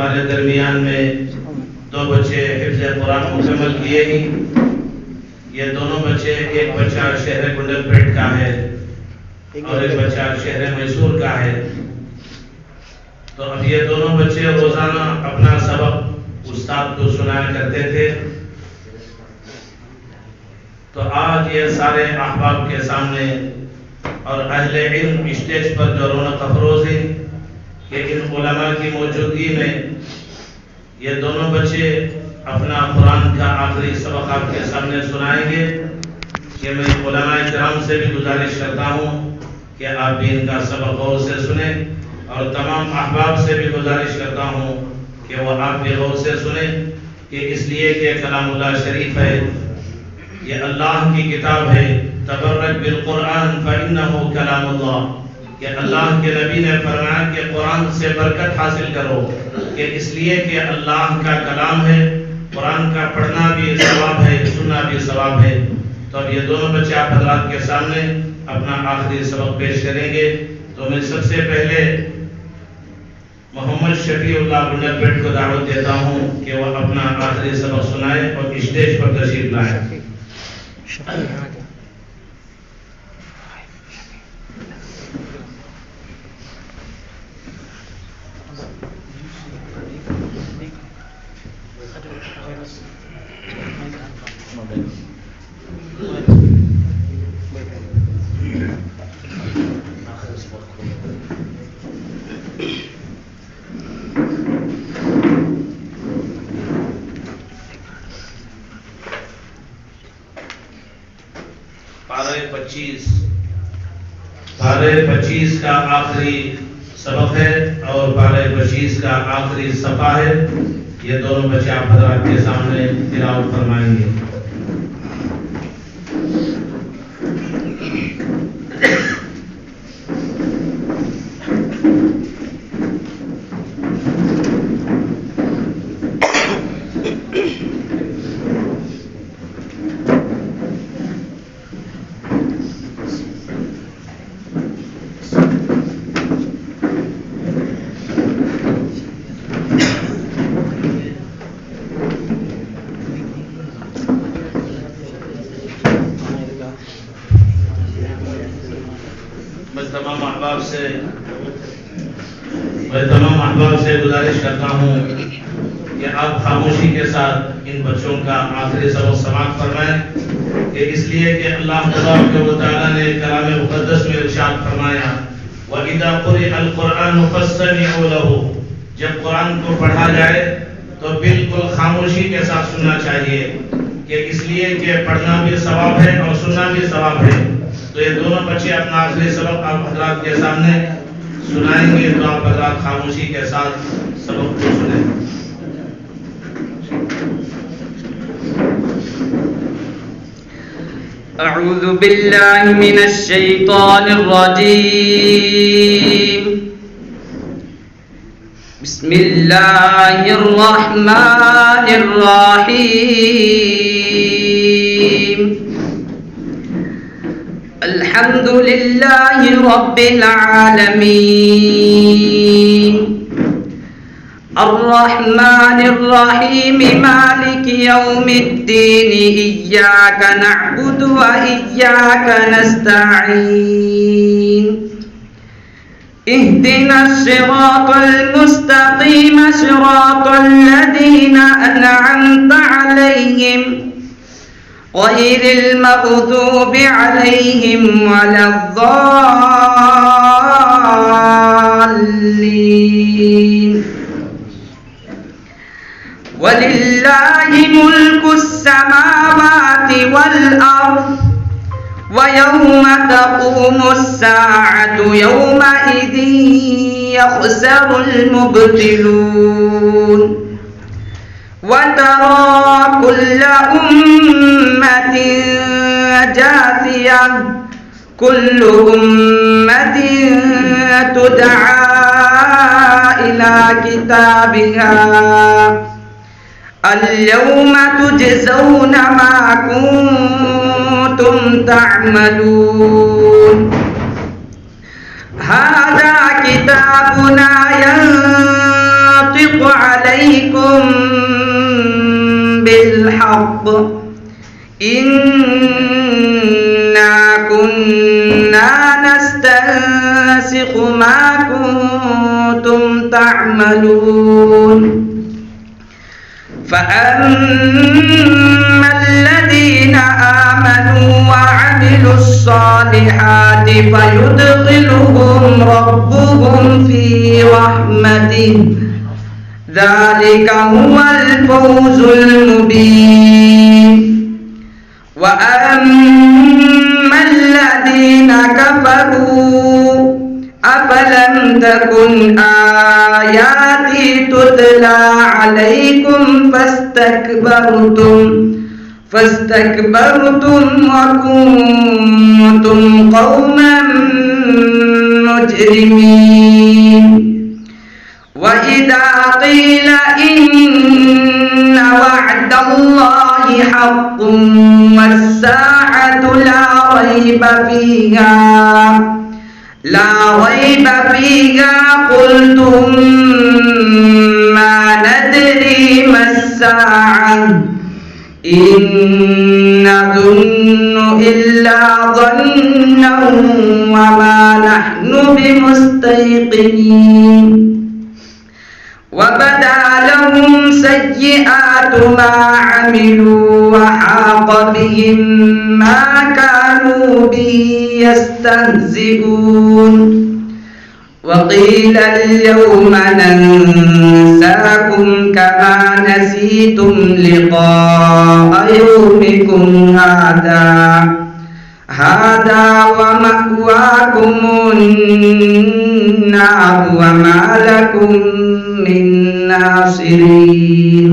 ہمارے درمیان میں 2 بچے حفظ قرآن مکمل کیے ہی. یہ دونوں بچے، ایک بچہ شہر گنڈل پیٹ کا ہے اور ایک بچہ شہر میسور کا ہے. تو اب یہ دونوں بچے روزانہ اپنا سبق استاد کو سنایا کرتے تھے. تو آج یہ سارے احباب کے سامنے اور اہل علم اسٹیج پر جو رونق افروز ہے کہ ان علماء کی موجودگی میں یہ دونوں بچے اپنا قرآن کا آخری سبق آپ کے سامنے سنائیں گے. کہ میں علماء کرام سے بھی گزارش کرتا ہوں کہ آپ بھی ان کا سبق غور سے سنیں، اور تمام احباب سے بھی گزارش کرتا ہوں کہ وہ آپ بھی غور سے سنیں. کہ اس لیے کہ کلام اللہ شریف ہے، یہ اللہ کی کتاب ہے. تبرک بالقرآن فإنہ کلام اللہ، کہ اللہ کے نبی نے فرمایا کہ قرآن سے برکت حاصل کرو، کہ اس لیے کہ اللہ کا کلام ہے. قرآن کا پڑھنا بھی ثواب ہے، سننا بھی ثواب ہے. تو اب یہ دونوں بچے آپ حضرات کے سامنے اپنا آخری سبق پیش کریں گے. تو میں سب سے پہلے محمد شفیع اللہ گنڈل پیٹ کو دعوت دیتا ہوں کہ وہ اپنا آخری سبق سنائے اور اسٹیج پر تشریف لائیں. پارے 25 کا آخری سبق ہے اور پارے 25 کا آخری صفحہ ہے. یہ دونوں بچے آپ حضرات کے سامنے تلاوت فرمائیں گے. میں تمام احباب سے گزارش کرتا ہوں کہ آپ خاموشی کے ساتھ ان بچوں کا آخری سبق سماعت فرمائیں. کہ اس لیے کہ اللہ تبارک و تعالیٰ نے کلام مقدس میں ارشاد فرمایا وَإِذَا قُرِئَ الْقُرْآنُ فَاسْتَمِعُوا لَهُ، جب قرآن کو پڑھا جائے تو بالکل خاموشی کے ساتھ سننا چاہیے. کہ اس لیے کہ پڑھنا بھی ثواب ہے اور سننا بھی ثواب ہے. تو یہ دونوں بچے اپنا آخری سبق آپ حضرات کے سامنے سنائیں گے. تو آپ حضرات خاموشی کے ساتھ سبق کو سنیں. اعوذ باللہ من الشیطان الرجیم. بسم اللہ الرحمن الرحیم. الحمد للہ رب العالمین الرحمن الرحیم مالک یوم الدین ایاک نعبد و ایاک نستعین اهدنا الصراط المستقیم صراط الذین انعمت علیہم غیر المغضوب علیہم ولا الضالین. وَلِلَّهِ مُلْكُ السَّمَاوَاتِ وَالْأَرْضِ وَيَوْمَ تَقُومُ السَّاعَةُ يَوْمَئِذٍ يَخْسَرُ الْمُبْطِلُونَ. وَتَرَى كُلَّ أُمَّةٍ جَاثِيَةً كُلُّ أُمَّةٍ تُدْعَى إِلَى كِتَابِهَا اليوم تجزون ما كنتم تعملون. هذا كتابنا ينطق عليكم بالحق إنا كنا نستنسخ ما كنتم تعملون فأما الذين آمنوا وعملوا الصالحات فيدخلهم ربهم في رحمته ذلك هو الفوز المبين وأما الذين كفروا أفلم تكن آياتي تتلى عليكم فاستكبرتم وكنتم قوما مجرمين وإذا قيل إن وعد الله حق والساعة لا ريب فيها قلتم ما ندري ما الساعة إن نظن إلا ظنا وما نحن بمستيقنين وبدا لهم سيئات ما عملوا وحاق بهم ما كانوا به يستهزئون وقيل اليوم ننساكم كما نسيتم لقاء يومكم هذا ومأواكم النار وما لكم من ناصرين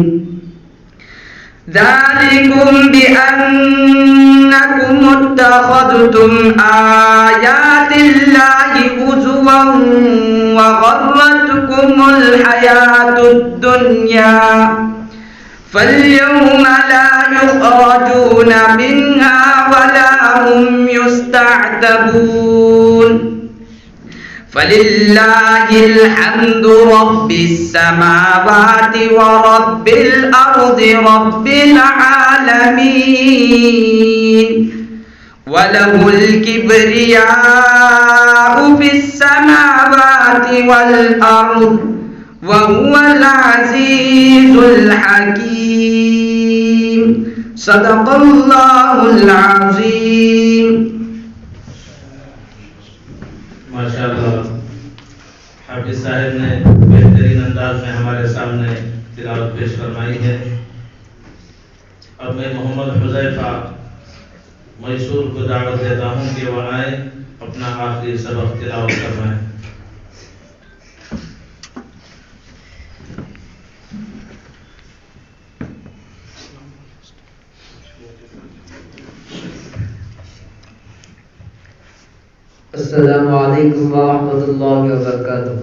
ذلكم بأنكم اتخذتم آيات الله هزوا وغرتكم الحياة الدنيا فاليوم لا يخرجون منها ولا هم يستعتبون فلله الحمد رب السماوات ورب الأرض رب العالمين وله الكبرياء في السماوات والأرض وهو العزيز الحكيم صدق الله العظيم ماشاءاللہ حافظ صاحب نے بہترین انداز میں ہمارے سامنے تلاوت پیش فرمائی ہے. اب میں محمد حذیفہ میسور کو دعوت دیتا ہوں کہ وہ آئے اپنا آخری سبق تلاوت فرمائیں. السلام علیکم ورحمۃ اللہ وبرکاتہ.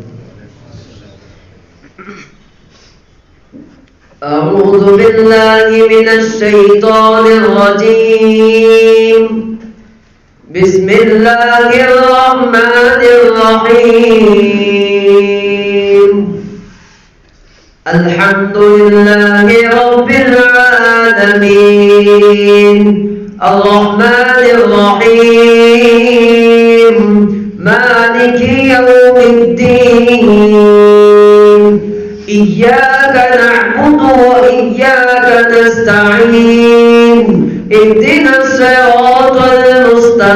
اعوذ باللہ من الشیطان الرجیم بسم اللہ الرحمن الرحیم الحمد للہ رب العالمین الرحمن الرحیم مالک یوم الدین إياك نعبد وإياك نستعين اهدنا الصراط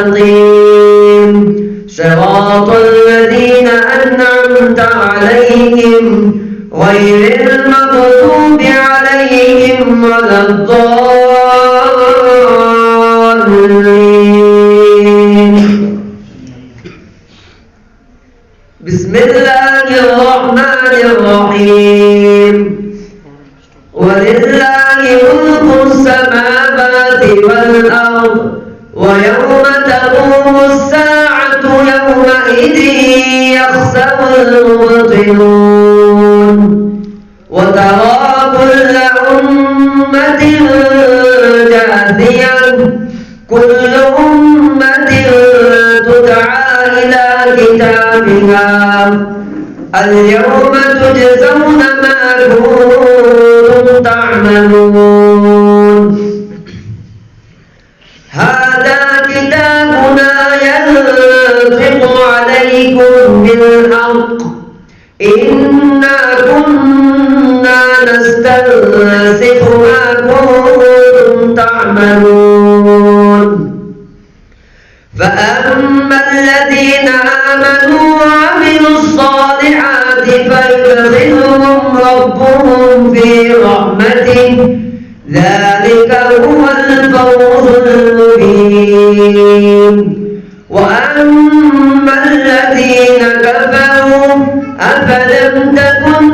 المستقيم صراط الذين أنعمت عليهم غير المغضوب عليهم ولا الضالين. بسم الله الرحمن الرحيم ولله ملك السماوات والأرض ويوم تقوم الساعة يومئذ يخسر المبطلون وترى كل أمة جاثية كل أمة تدعى إلى كتابها اليوم تجزون ما كنتم تعملون هذا كتابنا ينطق عليكم بالحق إنا كنا نستنسخ ما كنتم تعملون فأما الذين آمنوا وعملوا الصالحات فيدخلهم ربهم في رحمته ذلك هو الفوز المبين وأما الذين كفروا أفلم تكن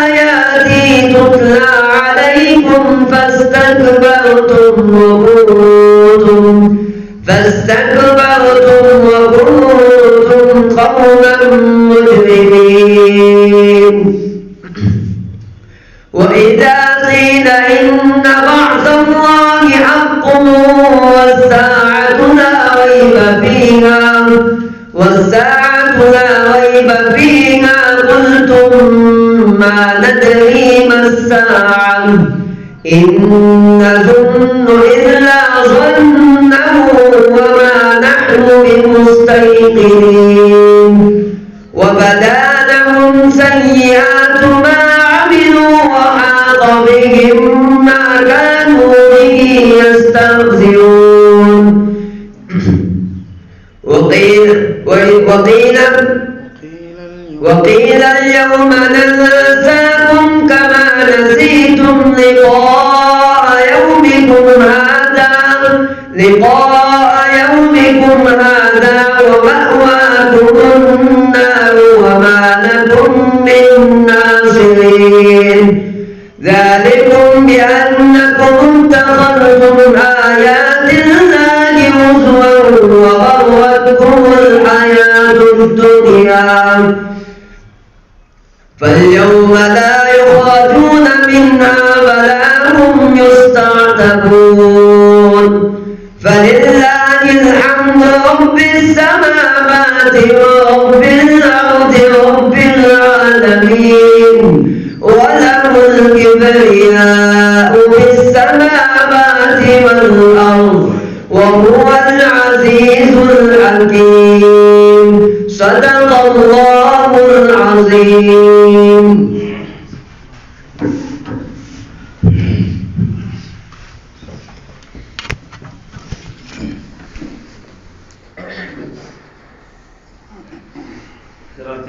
آياتي تتلى عليكم فاستكبرتم وكنتم قوما مجرمين وإذا قيل إن بعث الله حق والساعة لا ريب فيها قلتم ما ندري ما الساعة إن نظن إلا ظنه وما نحن بمستيقنين وبدا لهم سيئات ما عملوا وحاق بهم ما كانوا به يستهزئون وقيل اليوم ننساكم كما نسيتم لقاء يومكم هذا ومأواكم النار وما لكم من ناصرين ذلكم بأنكم اتخذتم آيات الله هزوا وغرتكم الحياة الدنيا فاليوم لا يخرجون منها ولا هم يستعتبون فلله الحمد رب السماوات ورب الأرض رب العالمين وله الكبرياء في السماوات والأرض وهو العزيز الحكيم صدق الله العظيم قراءت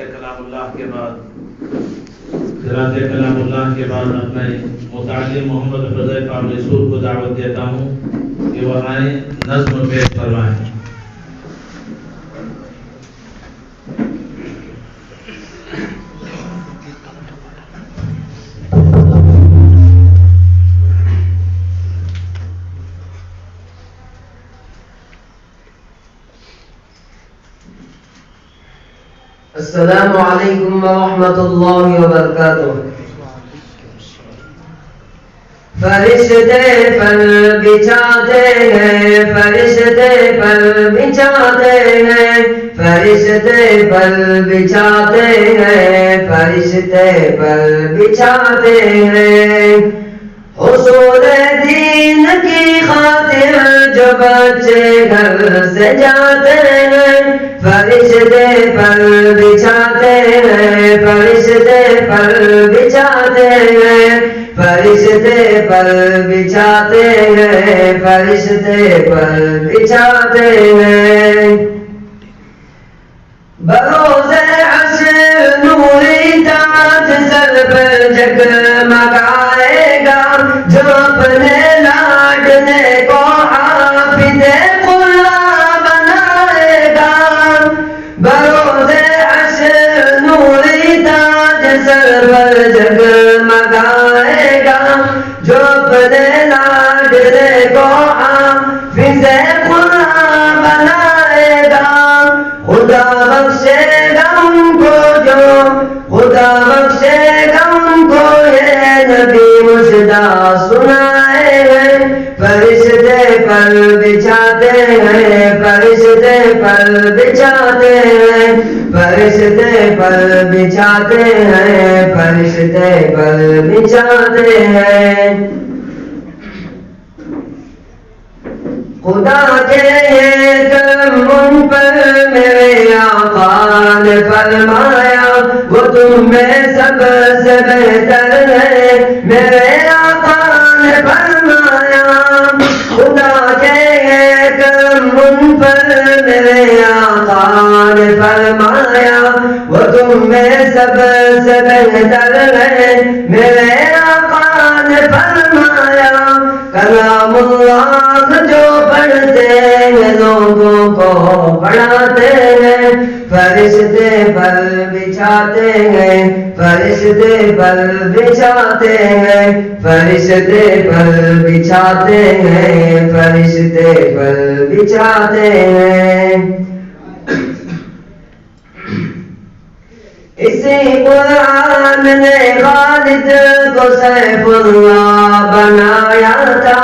کلام اللہ کے بعد میں متعلم محمد حذیفہ رسول کو دعوت دیتا ہوں کہ وہ آئیں نظم پیش فرمائیں. السلام علیکم ورحمۃ اللہ وبرکاتہ. فرشتے پر بچھاتے ہیں فرشتے پر بچھاتے ہیں فرشتے پر بچھاتے ہیں فرشتے پر بچھاتے ہیں حصول دین کی خاطر جو بچے گھر سے جاتے ہیں فرشتے پر بچھاتے ہیں فرشتے پر بچھاتے ہیں فرشتے پر بچھاتے ہیں فرشتے پر بچھاتے ہیں بروز حشر نوری تاج سر پر جگمگائے گا جو اپنے لاڈلے کو حافظ قرآن بنائے گا بروز حشر نوری تاج سر پر جگمگائے گا جو اپنے لاڈلے کو حافظ قرآن بنائے گا خدا بخشے گا ان کو جو خدا بخشے گا ان کو یہ نبی مجدہ سنائے ہیں فرشتے پر بچھاتے ہیں فرشتے پر بچھاتے ہیں فرشتے پر بچھاتے ہیں فرشتے پر بچھاتے ہیں خدا کے یہ کرم ان پر میرے آقا نے فرمایا وہ تم میں سب سے بہتر ہے میرے آقا نے فرمایا خدا کے یہ کرم ان پر میرے آقا نے فرمایا وہ تم میں سب سے بہتر ہے میرے آقا نے فرمایا کلام اللہ جو پڑھتے ہیں لوگوں کو پڑھاتے ہیں فرشتے پر بچھاتے ہیں فرشتے پر بچھاتے ہیں فرشتے پر بچھاتے ہیں فرشتے پر بچھاتے ہیں اسی قرآن نے خالد کو سیف اللہ بنایا تھا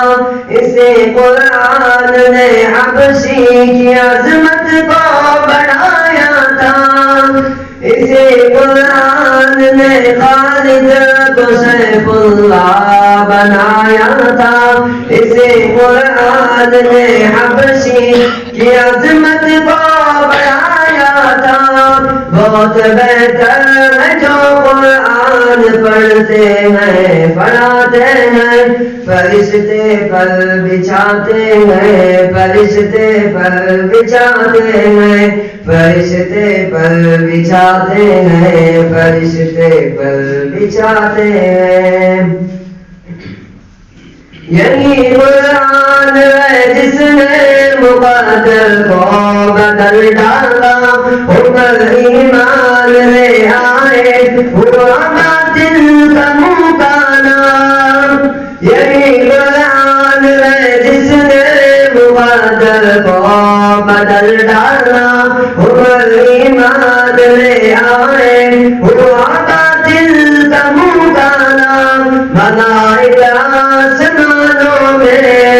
اسی قرآن نے حبشی کی عظمت کو بڑھایا تھا اسی قرآن نے خالد کو سیف اللہ بنایا تھا اسی قرآن نے حبشی کی عظمت کو بڑھایا تھا بہت بہتر ہے جو قرآن پڑھتے ہیں پڑھاتے ہیں فرشتے پر بچھاتے ہیں فرشتے پر بچھاتے ہیں فرشتے پر بچھاتے ہیں فرشتے پر بچھاتے ہیں یہی قرآن ہے جس نے مقدر کو بدل ڈالا حکم ایمان لے آئے ہوا باطل کا مکانا یہی قرآن ہے جس نے مقدر کو بدل ڈالا حکم ایمان لے آئے ہوا باطل کا مکانا ملائکہ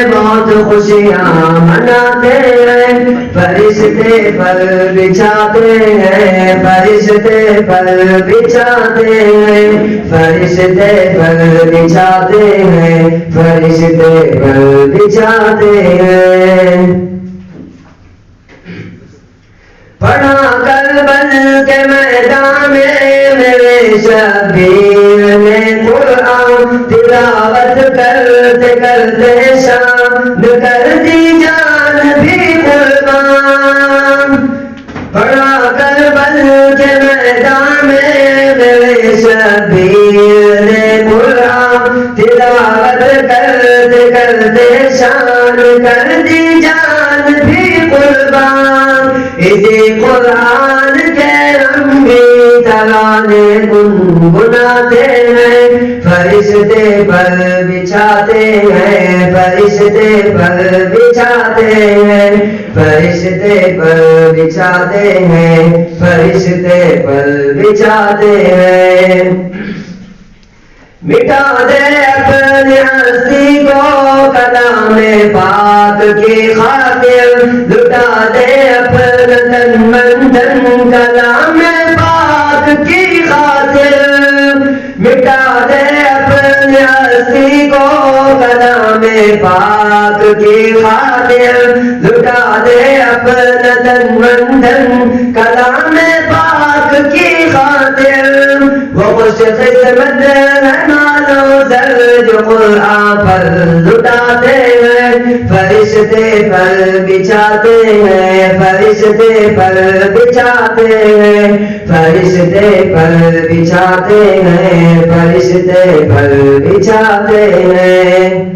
بہت خوشیاں مناتے ہیں فرشتے پر بچھاتے ہیں فرشتے پر بچھاتے ہیں فرشتے پر بچھاتے ہیں فرشتے پر بچھاتے ہیں پڑھا کربل کے میدان میں میرے شبیر نے قرآن تلاوت کرتے کرتے شام کر دی جان بھی قربان پڑھا کربل کے میدان میں میرے شبیر نے قرآن تلاوت کرتے کرتے شام کر دی جان بھی قربان اسی قرآن کے رنگی ترانے گنگناتے ہیں فرشتے پر بچھاتے ہیں فرشتے پر بچھاتے ہیں فرشتے پر بچھاتے ہیں فرشتے پر بچھاتے ہیں مٹا دے اپنی ہستی کو کلام پاک کی خاطر لٹا دے اپنا تن من دھن کلام پاک کی خاطر مٹا دے اپنی ہستی کو کلام پاک کی خاطر لٹا دے اپنا تن من دھن کلام پاک کی خاطر وہ خوش قسمت مانو زر جو قرآن پر لٹاتے ہیں فرشتے پر بچھاتے ہیں فرشتے پر بچھاتے ہیں فرشتے پر بچھاتے ہیں فرشتے پر بچھاتے ہیں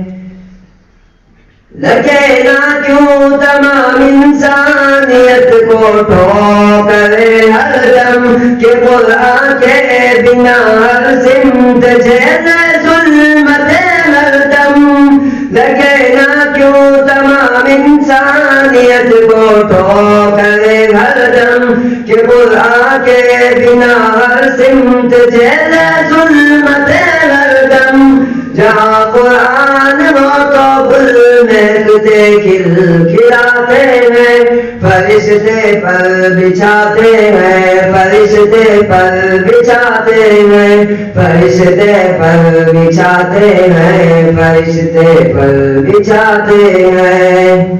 لگے نہ کیوں تمام انسانیت کو ٹھوکرے ہر دم کہ قرآن کے بنا ہر سمت جیسے ظلمت ہر دم لگے نہ کیوں تمام انسانیت کو ٹھوکرے ہر دم کہ قرآن کے بنا ہر سمت جیسے ظلمت ہر دم جہاں قرآن ہو تو گل میں کھل کھلاتے ہیں فرشتے پر بچھاتے ہیں فرشتے پر بچھاتے ہیں فرشتے پر بچھاتے ہیں فرشتے پر بچھاتے ہیں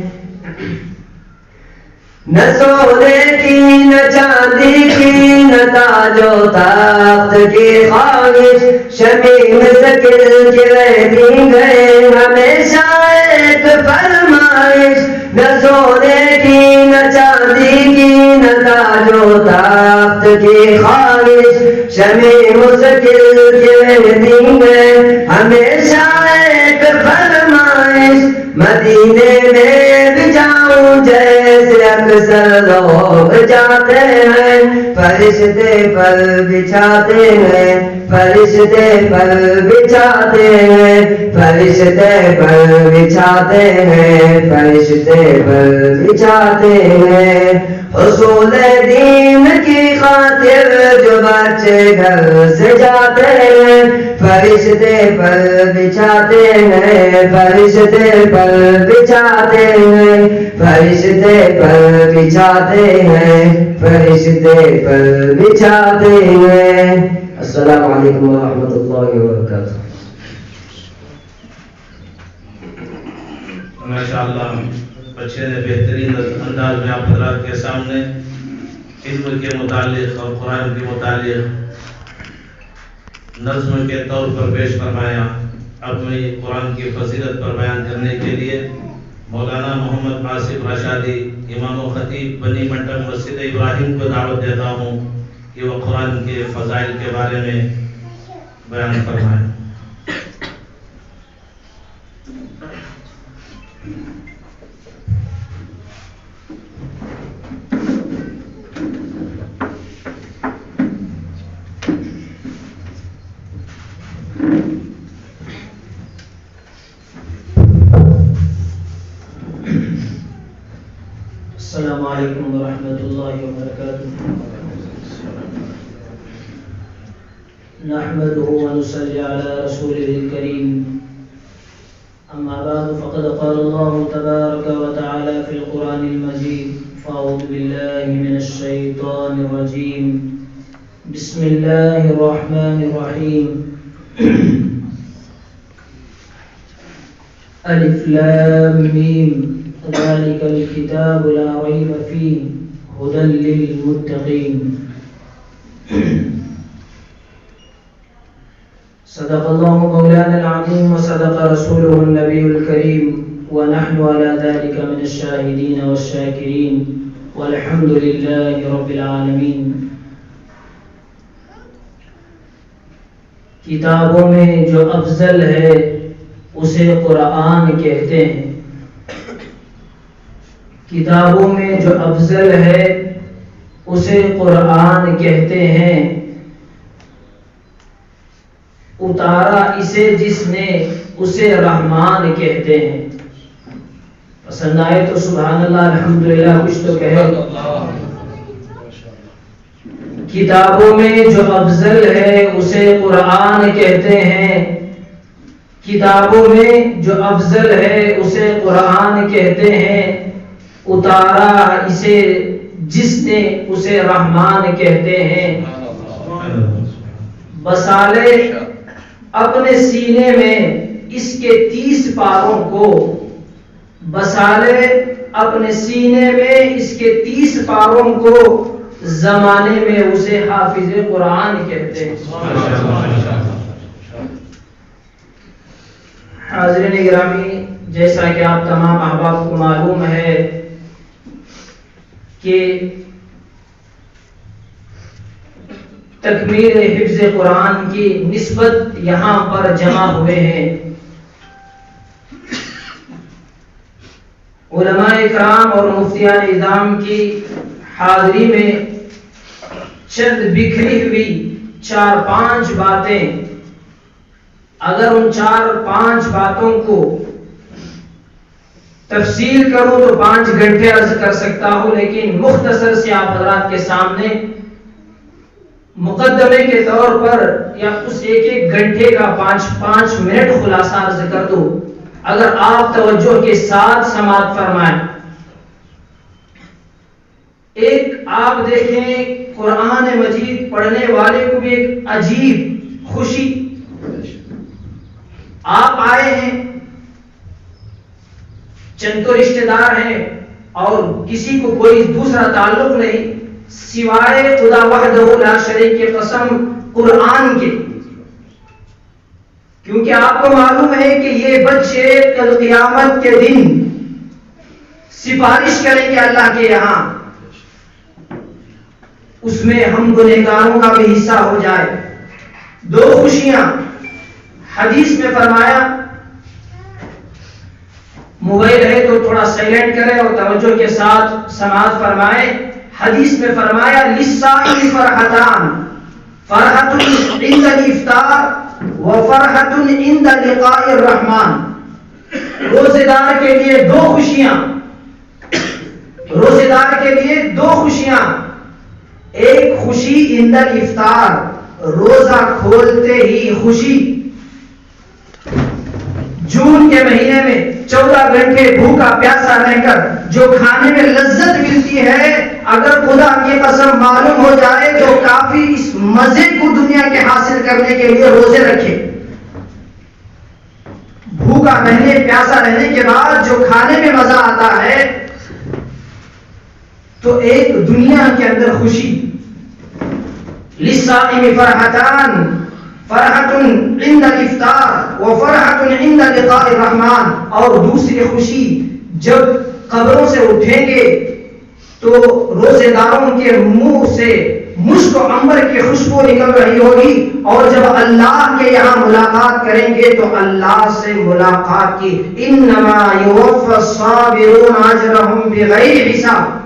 نہ سونے کی نہ چاندی کی نہ تاج و تخت کی خواہش شمیم سکل کے رہتی گئے ہمیشہ ایک فرمائش نہ سونے کی نہ چاندی کی نہ تاج و تخت کی خواہش شمیم سکل کے رہتی گئے ہمیشہ ایک فرمائش مدینے میں بھی جاؤں جیسے اکثر لوگ جاتے ہیں فرشتے پر بچھاتے ہیں فرشتے پر بچھاتے ہیں فرشتے پر بچھاتے ہیں فرشتے پر بچھاتے ہیں حصول دین کی خاطر جو بچے گھر سے جاتے ہیں فرشتے پر بچھاتے ہیں فرشتے پر بچھاتے ہیں فرشتے پر بچھاتے ہیں فرشتے پر بچھاتے ہیں السلام علیکم ورحمۃ اللہ وبرکاتہ ماشاءاللہ بچے نے بہترین انداز میں آپ حضرات کے سامنے علم کے متعلق اور قرآن کے متعلق نظم کے طور پر پیش فرمایا اپنی قرآن کی فضیلت پر بیان کرنے کے لیے مولانا محمد آصف رشادی امام و خطیب بنی منڈپ مسجد ابراہیم کو دعوت دیتا ہوں کہ وہ قرآن کے فضائل کے بارے میں بیان فرمائیں السلام علیکم ورحمۃ اللہ وبرکاتہ نحمده ونصلي على رسوله الكريم أما بعد فقد قال الله تبارك وتعالى في القرآن المجيد فأعوذ بالله من الشيطان الرجيم بسم الله الرحمن الرحيم ألف لام ميم ذلك الكتاب لا ريب فيه هدى للمتقين صدق الله مولانا العظيم وصدق رسوله النبي الكريم ونحن على ذلك من الشاهدين والشاكرين والحمد لله رب العالمين کتابوں میں جو افضل ہے اسے قرآن کہتے ہیں کتابوں میں جو افضل ہے اسے قرآن کہتے ہیں اتارا اسے جس نے اسے رحمان کہتے ہیں پسند آئے تو سبحان اللہ الحمدللہ کچھ تو کہے کتابوں میں جو افضل ہے اسے قرآن کہتے ہیں کتابوں میں جو افضل ہے اسے قرآن کہتے ہیں اتارا اسے جس نے اسے رحمان کہتے ہیں بسالے اپنے سینے میں اس کے 30 پاروں کو بسالے اپنے سینے میں اس کے 30 پاروں کو زمانے میں اسے حافظ قرآن کہتے ہیں حاضرین گرامی جیسا کہ آپ تمام احباب کو معلوم ہے کہ تکمیل حفظ قرآن کی نسبت یہاں پر جمع ہوئے ہیں علماء اکرام اور مفتیان اعظام کی حاضری میں چند بکھری ہوئی 4-5 باتیں اگر ان 4-5 باتوں کو تفصیل کروں تو 5 گھنٹے عرض کر سکتا ہوں لیکن مختصر سے آپ حضرات کے سامنے مقدمے کے طور پر یا اس 1 گھنٹے کا 5 منٹ خلاصہ عرض کر دوں اگر آپ توجہ کے ساتھ سماعت فرمائیں ایک آپ دیکھیں قرآن مجید پڑھنے والے کو بھی ایک عجیب خوشی. آپ آئے ہیں، چند تو رشتہ دار ہیں اور کسی کو کوئی دوسرا تعلق نہیں سوائے خدا وحدہ لا شریک کی قسم قرآن کے، کیونکہ آپ کو معلوم ہے کہ یہ بچے کل قیامت کے دن سفارش کریں گے اللہ کے یہاں، اس میں ہم گنہگاروں کا بھی حصہ ہو جائے. دو خوشیاں حدیث میں فرمایا، موبائل ہے تو تھوڑا سائلنٹ کریں اور توجہ کے ساتھ سماعت فرمائیں. حدیث میں فرمایا للصائم فرحتان، فرحۃ عند الافطار وفرحۃ عند لقاء الرحمن. روزے دار کے لیے دو خوشیاں، روزے دار کے لیے دو خوشیاں. ایک خوشی عند الافطار، روزہ کھولتے ہی خوشی. جون کے مہینے میں 14 گھنٹے بھوکا پیاسا رہ کر جو کھانے میں لذت ملتی ہے، اگر خدا کی قسم معلوم ہو جائے تو کافی اس مزے کو دنیا کے حاصل کرنے کے لیے روزے رکھے. بھوکا رہنے پیاسا رہنے کے بعد جو کھانے میں مزہ آتا ہے تو ایک دنیا کے اندر خوشی. للصائم فرحتان، فرحۃ عند الافطار وفرحۃ عند لقاء الرحمن. اور دوسری خوشی جب قبروں سے اٹھیں گے تو روزے داروں کے منہ سے مشک و عنبر کی خوشبو نکل رہی ہوگی، اور جب اللہ کے یہاں ملاقات کریں گے تو اللہ سے ملاقات کی. انما یوفی الصابرون اجرهم بغیر حساب.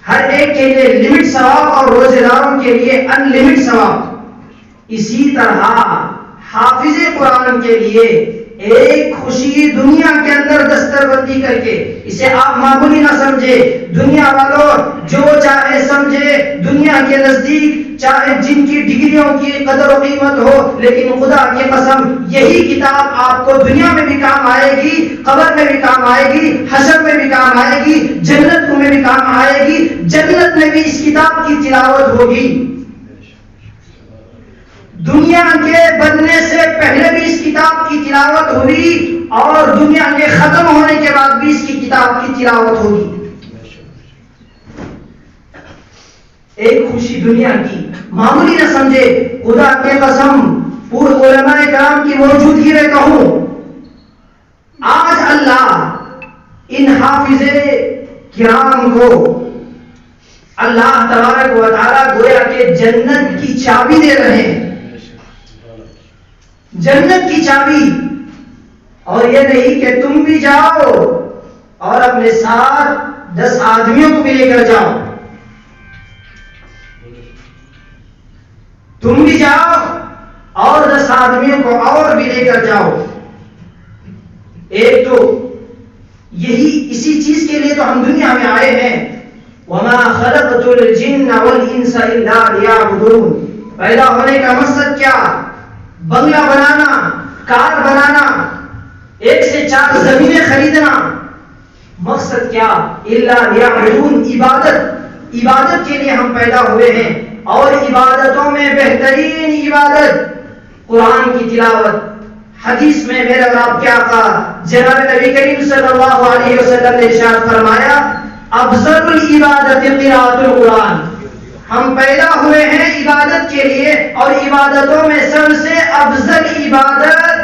ہر ایک کے لیے لمٹ ثواب اور روزے داروں کے لیے ان لمٹ ثواب. اسی طرح حافظ قرآن کے لیے ایک خوشی دنیا کے اندر دستر بندی کر کے، اسے آپ معمولی نہ سمجھے. دنیا والوں جو چاہے سمجھے، دنیا کے نزدیک چاہے جن کی ڈگریوں کی قدر و قیمت ہو، لیکن خدا کی قسم یہی کتاب آپ کو دنیا میں بھی کام آئے گی، قبر میں بھی کام آئے گی، حشر میں بھی کام آئے گی، جنت میں بھی کام آئے گی. جنت میں بھی اس کتاب کی تلاوت ہوگی. دنیا کے بننے سے پہلے بھی اس کتاب کی تلاوت ہوگی اور دنیا کے ختم ہونے کے بعد بھی اس کی کتاب کی تلاوت ہوگی. ایک خوشی دنیا کی معمولی نہ سمجھے. خدا کی قسم پورے علماء کرام کی موجودگی میں کہوں، آج اللہ ان حافظ کرام کو اللہ تبارک و تعالیٰ گویا کہ جنت کی چابی دے رہے ہیں، جنت کی چابی. اور یہ نہیں کہ تم بھی جاؤ اور اپنے ساتھ 10 آدمیوں کو بھی لے کر جاؤ، تم بھی جاؤ اور 10 آدمیوں کو اور بھی لے کر جاؤ. ایک تو یہی اسی چیز کے لیے تو ہم دنیا میں آئے ہیں. وما خلقت الجن والانس الا ليعبدون. پیدا ہونے کا مقصد کیا؟ بنگلہ بنانا، کار بنانا، 1 سے 4 زمینیں خریدنا. مقصد کیا؟ الا ليعبدون. عبادت، عبادت کے لیے ہم پیدا ہوئے ہیں. اور عبادتوں میں بہترین عبادت قرآن کی تلاوت. حدیث میں میرے اور آپ کے آقا جناب نبی کریم صلی اللہ علیہ وسلم نے ارشاد فرمایا افضل العبادت قراءۃ القرآن. ہم پیدا ہوئے ہیں عبادت کے لیے اور عبادتوں میں سب سے افضل عبادت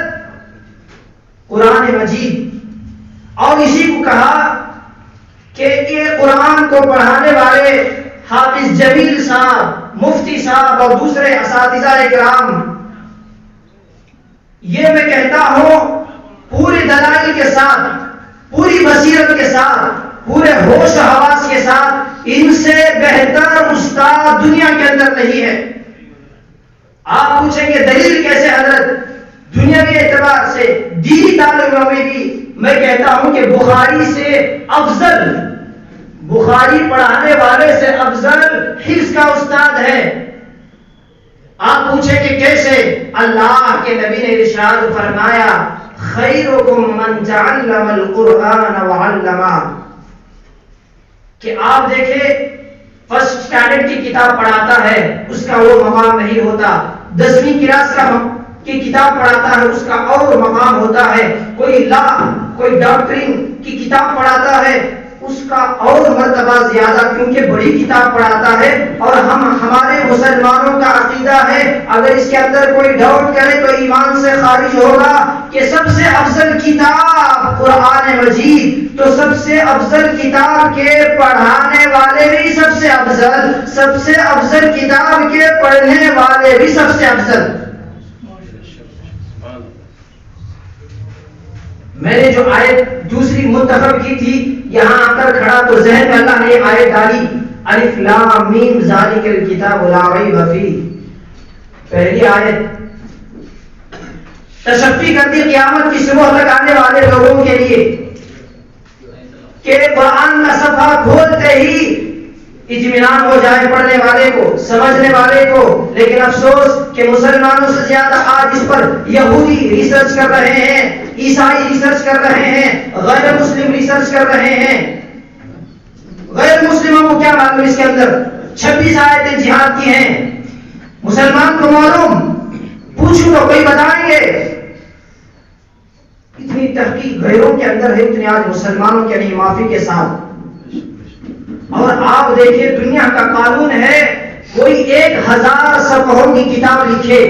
قرآن مجید. اور اسی کو کہا کہ یہ قرآن کو پڑھانے والے حافظ جمیل صاحب، مفتی صاحب اور دوسرے اساتذہ کرام، یہ میں کہتا ہوں پورے دلائل کے ساتھ، پوری بصیرت کے ساتھ، پورے ہوش و حواس کے ساتھ، ان سے بہتر استاد دنیا کے اندر نہیں ہے. آپ پوچھیں گے دلیل کیسے حضرت؟ دنیاوی اعتبار سے، دینی تعلق میں بھی میں کہتا ہوں کہ بخاری سے افضل، بخاری پڑھانے والے سے افضل حفظ کا استاد ہے. آپ پوچھیں کہ کیسے؟ اللہ کے نبی نے ارشاد فرمایا خیرکم من تعلم القرآن وعلمہ. کہ آپ دیکھیں فرسٹ اسٹینڈرڈ کی کتاب پڑھاتا ہے اس کا وہ مقام نہیں ہوتا، 10ویں کلاس کی کتاب پڑھاتا ہے اس کا اور مقام ہوتا ہے، کوئی لا کوئی ڈاکٹرین کی کتاب پڑھاتا ہے اس کا اور مرتبہ زیادہ، کیونکہ بڑی کتاب پڑھاتا ہے۔ اور ہمارے مسلمانوں کا عقیدہ ہے اگر اس کے اندر کوئی ڈاؤٹ کرے تو ایمان سے خارج ہوگا کہ سب سے افضل کتاب قرآن مجید، تو سب سے افضل کتاب کے پڑھانے والے بھی سب سے افضل، سب سے افضل کتاب کے پڑھنے والے بھی سب سے افضل۔ میں نے جو آیت دوسری منتخب کی تھی یہاں آ کر کھڑا تو ذہن میں اللہ نے آیت ڈالی، الف لام میم ذالک الکتاب لا ریب فیہ۔ پہلی آیت تشفی کرتی قیامت کی صبح تک آنے والے لوگوں کے لیے کہ قرآن کا صفحہ کھولتے ہی اطمینان ہو جائے پڑھنے والے کو، سمجھنے والے کو۔ لیکن افسوس کہ مسلمانوں سے زیادہ آج اس پر یہودی ریسرچ کر رہے ہیں، عیسائی ریسرچ کر رہے ہیں، غیر مسلم ریسرچ کر رہے ہیں۔ غیر مسلموں کو کیا معلوم اس کے اندر 26 آیتیں جہاد کی ہیں، مسلمان کو معلوم؟ پوچھو تو کوئی بتائیں گے؟ اتنی تحقیق غیروں کے اندر ہے اتنی آج مسلمانوں کے نہیں، معافی کے ساتھ۔ اور آپ دیکھیں دنیا کا قانون ہے کوئی 1000 صفحوں کی کتاب لکھے،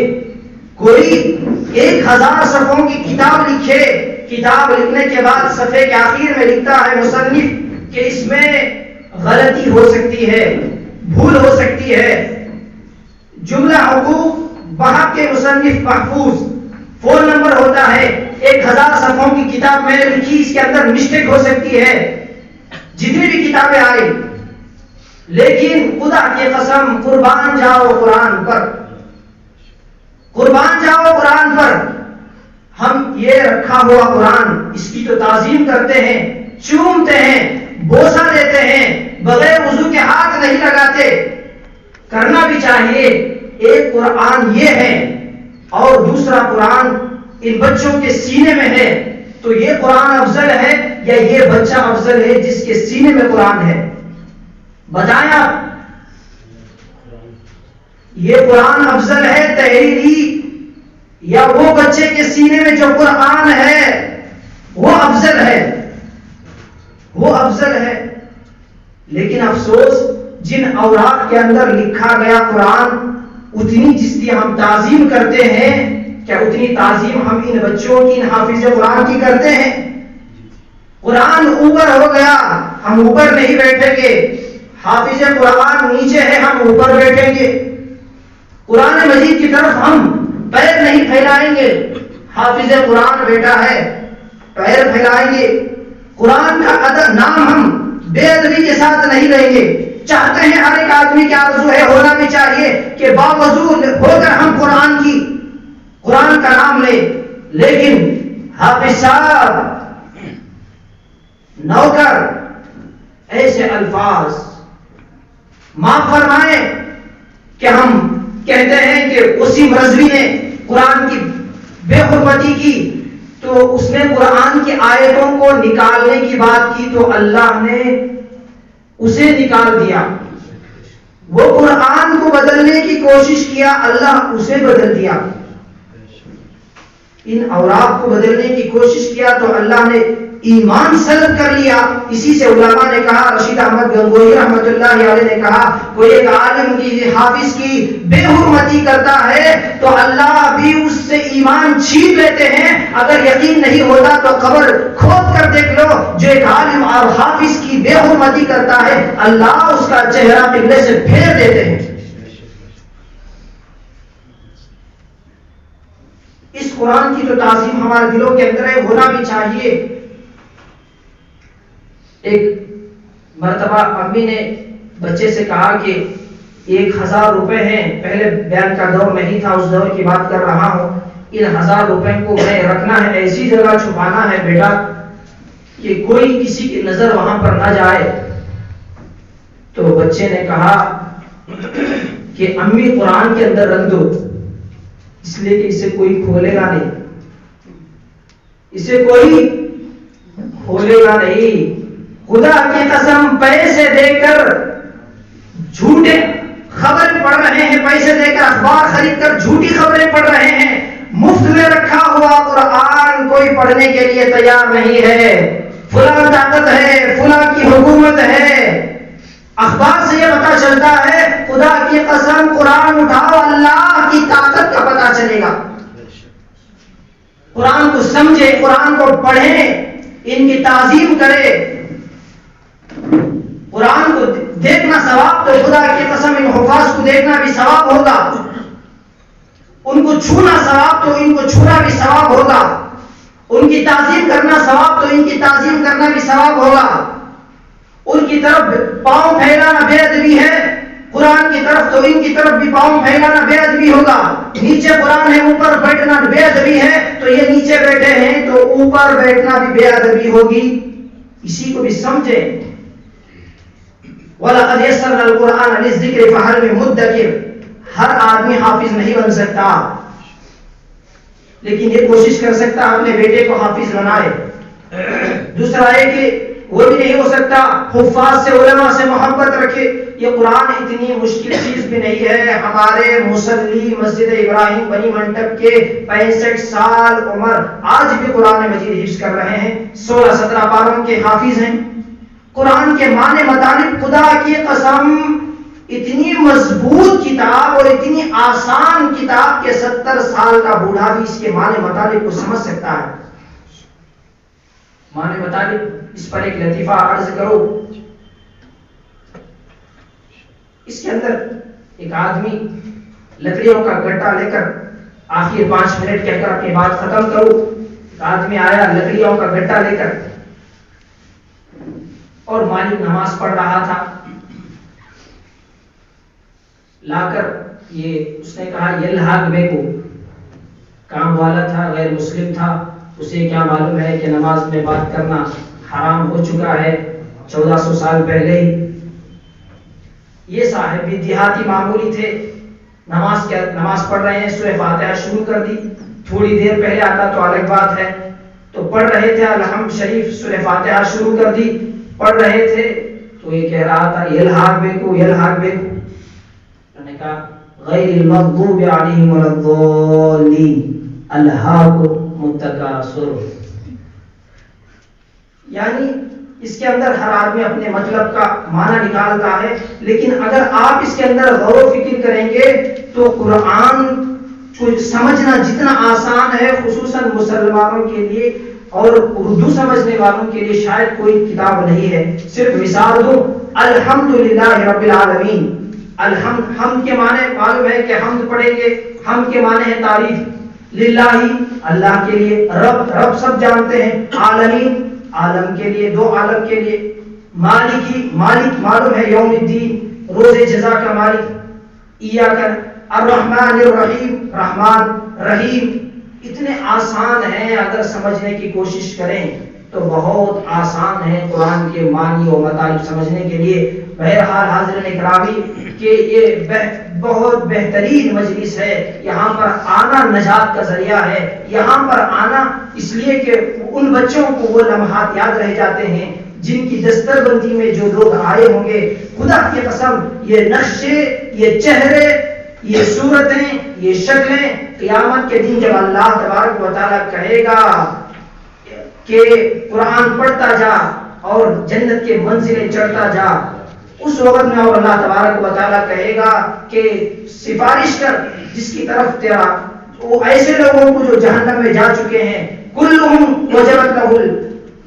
کوئی 1000 صفحوں کی کتاب لکھے، کتاب لکھنے کے بعد صفحے کے آخر میں لکھتا ہے مصنف کہ اس میں غلطی ہو سکتی ہے، بھول ہو سکتی ہے، جملہ حقوق بحق کے مصنف محفوظ، فون نمبر ہوتا ہے، 1000 صفحوں کی کتاب میں نے لکھی اس کے اندر مسٹیک ہو سکتی ہے، جتنی بھی کتابیں آئی۔ لیکن خدا کی قسم قربان جاؤ قرآن پر، قربان جاؤ قرآن پر۔ ہم یہ رکھا ہوا قرآن اس کی تو تعظیم کرتے ہیں، چومتے ہیں، بوسہ دیتے ہیں، بغیر وضو کے ہاتھ نہیں لگاتے، کرنا بھی چاہیے۔ ایک قرآن یہ ہے اور دوسرا قرآن ان بچوں کے سینے میں ہے، تو یہ قرآن افضل ہے یا یہ بچہ افضل ہے جس کے سینے میں قرآن ہے؟ بتائیں آپ، یہ قرآن افضل ہے تحریری یا وہ بچے کے سینے میں جو قرآن ہے وہ افضل ہے؟ وہ افضل ہے۔ لیکن افسوس جن اوراق کے اندر لکھا گیا قرآن اتنی جس کی ہم تعظیم کرتے ہیں، کیا اتنی تعظیم ہم ان بچوں کی، ان حافظ قرآن کی کرتے ہیں؟ قرآن اوپر ہو گیا، ہم اوپر نہیں بیٹھیں گے، حافظ قرآن نیچے ہے، ہم اوپر بیٹھیں گے، قرآن مجید کی طرف ہم پیر نہیں پھیلائیں گے، حافظ قرآن بیٹا ہے پیر پھیلائیں گے، قرآن کا نام ہم بے ادبی کے ساتھ نہیں لیں گے۔ چاہتے ہیں ہر ایک آدمی کی آرزو ہے، ہونا بھی چاہیے کہ باوضو ہو کر ہم قرآن کا نام لیں، لیکن حافظ صاحب، نوکر، ایسے الفاظ معاف فرمائیں کہ ہم کہتے ہیں کہ وسیم رضوی نے قرآن کی بے حرمتی کی تو اس نے قرآن کی آیتوں کو نکالنے کی بات کی تو اللہ نے اسے نکال دیا، وہ قرآن کو بدلنے کی کوشش کیا، اللہ اسے بدل دیا، ان اوراق کو بدلنے کی کوشش کیا تو اللہ نے ایمان سلب کر لیا۔ اسی سے علماء نے کہا، رشید احمد گنگوہی رحمۃ اللہ علیہ نے کہا، کوئی ایک عالم کی، حافظ کی بے حرمتی کرتا ہے تو اللہ بھی اس سے ایمان چھین لیتے ہیں۔ اگر یقین نہیں ہوتا تو قبر کھود کر دیکھ لو، جو ایک عالم اور حافظ کی بے حرمتی کرتا ہے اللہ اس کا چہرہ قبلے سے پھیر دیتے ہیں۔ اس قرآن کی تو تعظیم ہمارے دلوں کے اندر ہے، ہونا بھی چاہیے۔ ایک مرتبہ امی نے بچے سے کہا کہ 1000 روپے ہیں، پہلے بینک کا دور نہیں تھا، اس دور کی بات کر رہا ہوں، ان 1000 روپے کو میں رکھنا ہے، ایسی جگہ چھپانا ہے بیٹا کہ کوئی کسی کی نظر وہاں پر نہ جائے۔ تو بچے نے کہا کہ امی قرآن کے اندر رکھ دو، اس لیے کہ اسے کوئی کھولے گا نہیں، اسے کوئی کھولے گا نہیں۔ خدا کی قسم پیسے دے کر جھوٹے خبریں پڑھ رہے ہیں، پیسے دے کر اخبار خرید کر جھوٹی خبریں پڑھ رہے ہیں، مفت میں رکھا ہوا قرآن کوئی پڑھنے کے لیے تیار نہیں ہے، فلاں طاقت ہے، فلاں کی حکومت ہے، اخبار سے یہ پتا چلتا ہے، خدا کی قسم قرآن اٹھاؤ اللہ کی طاقت کا پتا چلے گا۔ قرآن کو سمجھے، قرآن کو پڑھیں، ان کی تعظیم کرے، قرآن کو دیکھنا ثواب، تو خدا کی قسم ان حفاظ کو دیکھنا بھی ثواب ہوگا، ان کو چھونا ثواب تو ان کو چھونا بھی ثواب ہوگا، ان کی تعظیم کرنا ثواب تو ان کی تعظیم کرنا بھی ثواب ہوگا، ان کی طرف پاؤں پھیلانا بے ادبی ہے، قرآن کی طرف تو ان کی طرف بھی پاؤں پھیلانا بے ادبی ہوگا، نیچے قرآن ہے اوپر بیٹھنا بے ادبی ہے، تو یہ نیچے بیٹھے ہیں تو اوپر بیٹھنا بھی بے ادبی ہوگی، اسی کو بھی سمجھیں۔ وَلَقَدْ يَسَّرْنَا الْقُرْآنَ لِلذِّكْرِ فَهَلْ مِن مُدَّكِرٍ، ہر آدمی حافظ نہیں بن سکتا، لیکن یہ کوشش کر سکتا اپنے بیٹے کو حافظ بنائے۔ دوسرا ہے کہ وہ بھی نہیں ہو سکتا حفاظ سے، علماء سے محبت رکھے۔ یہ قرآن اتنی مشکل چیز بھی نہیں ہے، ہمارے مصلی مسجد ابراہیم بنی منٹپ کے 65 سال عمر آج بھی قرآن مجید حفظ کر رہے ہیں، 16-17 پاروں کے حافظ ہیں۔ قرآن کے معنی مطالب خدا کی قسم اتنی مضبوط کتاب اور اتنی آسان کتاب کے 70 سال کا بوڑھا بھی اس کے معنی مطالب کو سمجھ سکتا ہے۔ معنی مطالب، اس پر ایک لطیفہ عرض کرو۔ اس کے اندر ایک آدمی لکڑیوں کا گٹا لے کر، آخر 5 منٹ کہہ کر اپنی بات ختم کرو، ایک آدمی آیا لکڑیوں کا گٹا لے کر، اور مالک نماز پڑھ رہا تھا، لا کر یہ اس نے کہا یلحق بے کو، کام والا تھا، غیر مسلم تھا، اسے کیا معلوم ہے کہ نماز میں بات کرنا حرام ہو چکا ہے 1400 سال پہلے ہی۔ یہ صاحب بھی دیہاتی معمولی تھے، نماز پڑھ رہے ہیں، سورہ فاتحہ شروع کر دی، تھوڑی دیر پہلے آتا تو الگ بات ہے، تو پڑھ رہے تھے الحمد شریف، سورہ فاتحہ شروع کر دی، پڑھ رہے تھے تو یہ کہہ رہا تھا یلحق بے کو، یلحق بے کو، انہوں نے کہا غیر المغضوب علیہم ولا الضالین الہاکم التکاثر، یعنی اس کے اندر ہر آدمی اپنے مطلب کا معنی نکالتا ہے، لیکن اگر آپ اس کے اندر غور و فکر کریں گے تو قرآن کو سمجھنا جتنا آسان ہے، خصوصاً مسلمانوں کے لیے اور اردو سمجھنے والوں کے لیے شاید کوئی کتاب نہیں ہے۔ صرف مثال دوں، الحمدللہ رب العالمین، حمد کے معنی معلوم ہے کہ حمد پڑھیں گے، حمد کے معنی ہے تعریف، للہ اللہ کے لیے، رب سب جانتے ہیں، عالمین عالم کے لیے، دو عالم کے لیے، مالک معلوم ہے یوم الدین، روز جزا کا مالک، ایاک، الرحمن الرحیم، رحمان رحیم، اتنے آسان ہیں، اگر سمجھنے کی کوشش کریں تو بہت آسان ہے قرآن کے معنی و مطالب سمجھنے کے لیے۔ بہرحال حاضرین اکرامی کہ یہ بہت بہترین مجلس ہے، یہاں پر آنا نجات کا ذریعہ ہے، یہاں پر آنا اس لیے کہ ان بچوں کو وہ لمحات یاد رہ جاتے ہیں جن کی دستر بندی میں جو لوگ آئے ہوں گے، خدا کی قسم یہ نقشے، یہ چہرے، یہ صورتیں، یہ شکلیں قیامت کے دن جب اللہ تبارک و تعالیٰ کہے گا کہ قرآن پڑھتا جا اور جنت کے منزلیں چڑھتا جا، اس وقت میں اور اللہ تبارک و تعالیٰ کہے گا کہ سفارش کر جس کی طرف تیرا، وہ ایسے لوگوں کو جو جہنم میں جا چکے ہیں، کلہم وجبت لہ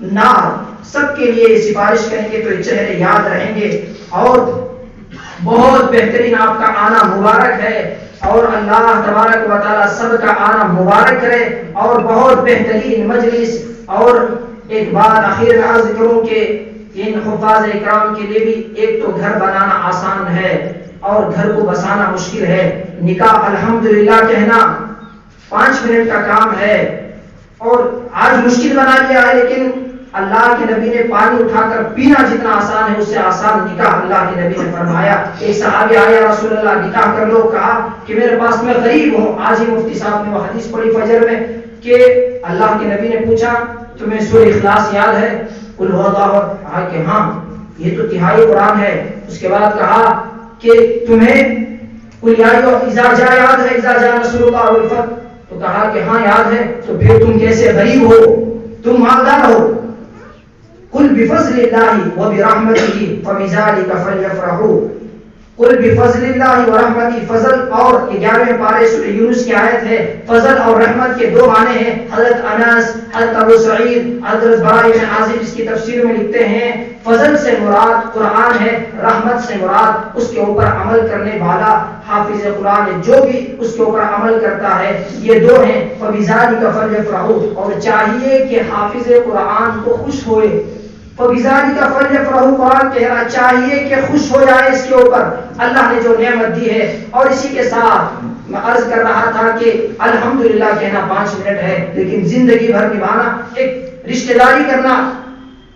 النار، سب کے لیے سفارش کریں گے تو یہ چہرے یاد رہیں گے، اور بہت بہترین آپ کا آنا مبارک ہے، اور اللہ تبارک و تعالیٰ سب کا آنا مبارک کرے، اور بہت بہترین مجلس۔ اور ایک بات آخر میں عرض کروں کہ ان حفاظ اکرام کے لیے بھی ایک تو گھر بنانا آسان ہے اور گھر کو بسانا مشکل ہے، نکاح الحمدللہ کہنا 5 منٹ کا کام ہے، اور آج مشکل بنا لیا ہے، لیکن اللہ کے نبی نے پانی اٹھا کر پینا جتنا آسان ہے اس سے آسان نکاح اللہ کے نبی نے فرمایا۔ ایک صحابی آیا رسول اللہ نکاح کر لو، کہا کہ میرے پاس میں غریب ہوں، آج ہی مفتی صاحب نے وہ حدیث پڑھی فجر میں کہ اللہ کے نبی نے پوچھا تمہیں سورہ اخلاص یاد ہے؟ قل هو اللہ، کہا کہ ہاں یہ تو تہائی قرآن ہے۔ اس کے بعد کہا کہ تمہیں قل یا اذا جاء یاد ہے، اذا جاء نصر اللہ والفتح، تو کہا کہ ہاں یاد ہے، تو پھر تم کیسے غریب ہو، تم مالدار ہو. قل بفضل اللہ وبرحمتہ فبذلک فلیفرحوا. قل بفضل اللہ ورحمتہ، فضل اور 11ویں پارے سورہ یونس کی آیت ہے. فضل اور رحمت کے دو معنی ہیں. حضرت انس، حضرت ابو سعید، حضرت براء بن عازب اس کی تفسیر میں لکھتے ہیں فضل سے مراد قرآن ہے، رحمت سے مراد اس کے اوپر عمل کرنے والا حافظ قرآن ہے، جو بھی اس کے اوپر عمل کرتا ہے. یہ دو ہیں. فبذلک فلیفرحوا، اور چاہیے کہ حافظ قرآن کو خوش ہوئے. فبذلک فلیفرحوا، قرآن کہہ رہا چاہیے کہ خوش ہو جائے اس کے اوپر اللہ نے جو نعمت دی ہے. اور اسی کے ساتھ میں عرض کر رہا تھا کہ الحمدللہ کہنا 5 منٹ ہے، لیکن زندگی بھر نبھانا، ایک رشتہ داری کرنا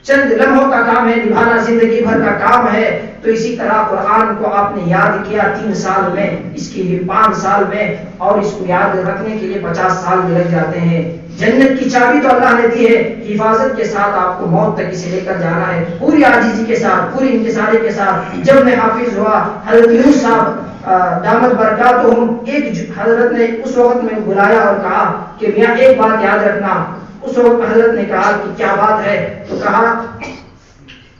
چند لمحوں کا کام ہے، نبھانا زندگی بھر کا کام ہے. تو اسی طرح قرآن کو آپ نے یاد کیا 3 سال میں، اس کے لیے 5 سال میں، اور اس کو یاد رکھنے کے لیے 50 سال بھی لگ جاتے ہیں. جنت کی چابی تو اللہ نے دی ہے، حفاظت کے ساتھ آپ کو موت تک اسے لے کر جانا ہے، پوری عاجزی کے ساتھ، پوری انکساری کے ساتھ. جب میں حافظ ہوا، حضرت یونس صاحب دامت برکاتہم، ایک حضرت نے اس وقت میں بلایا اور کہا کہ میاں ایک بات یاد رکھنا. اس وقت حضرت نے کہا کہ کیا بات ہے؟ تو کہا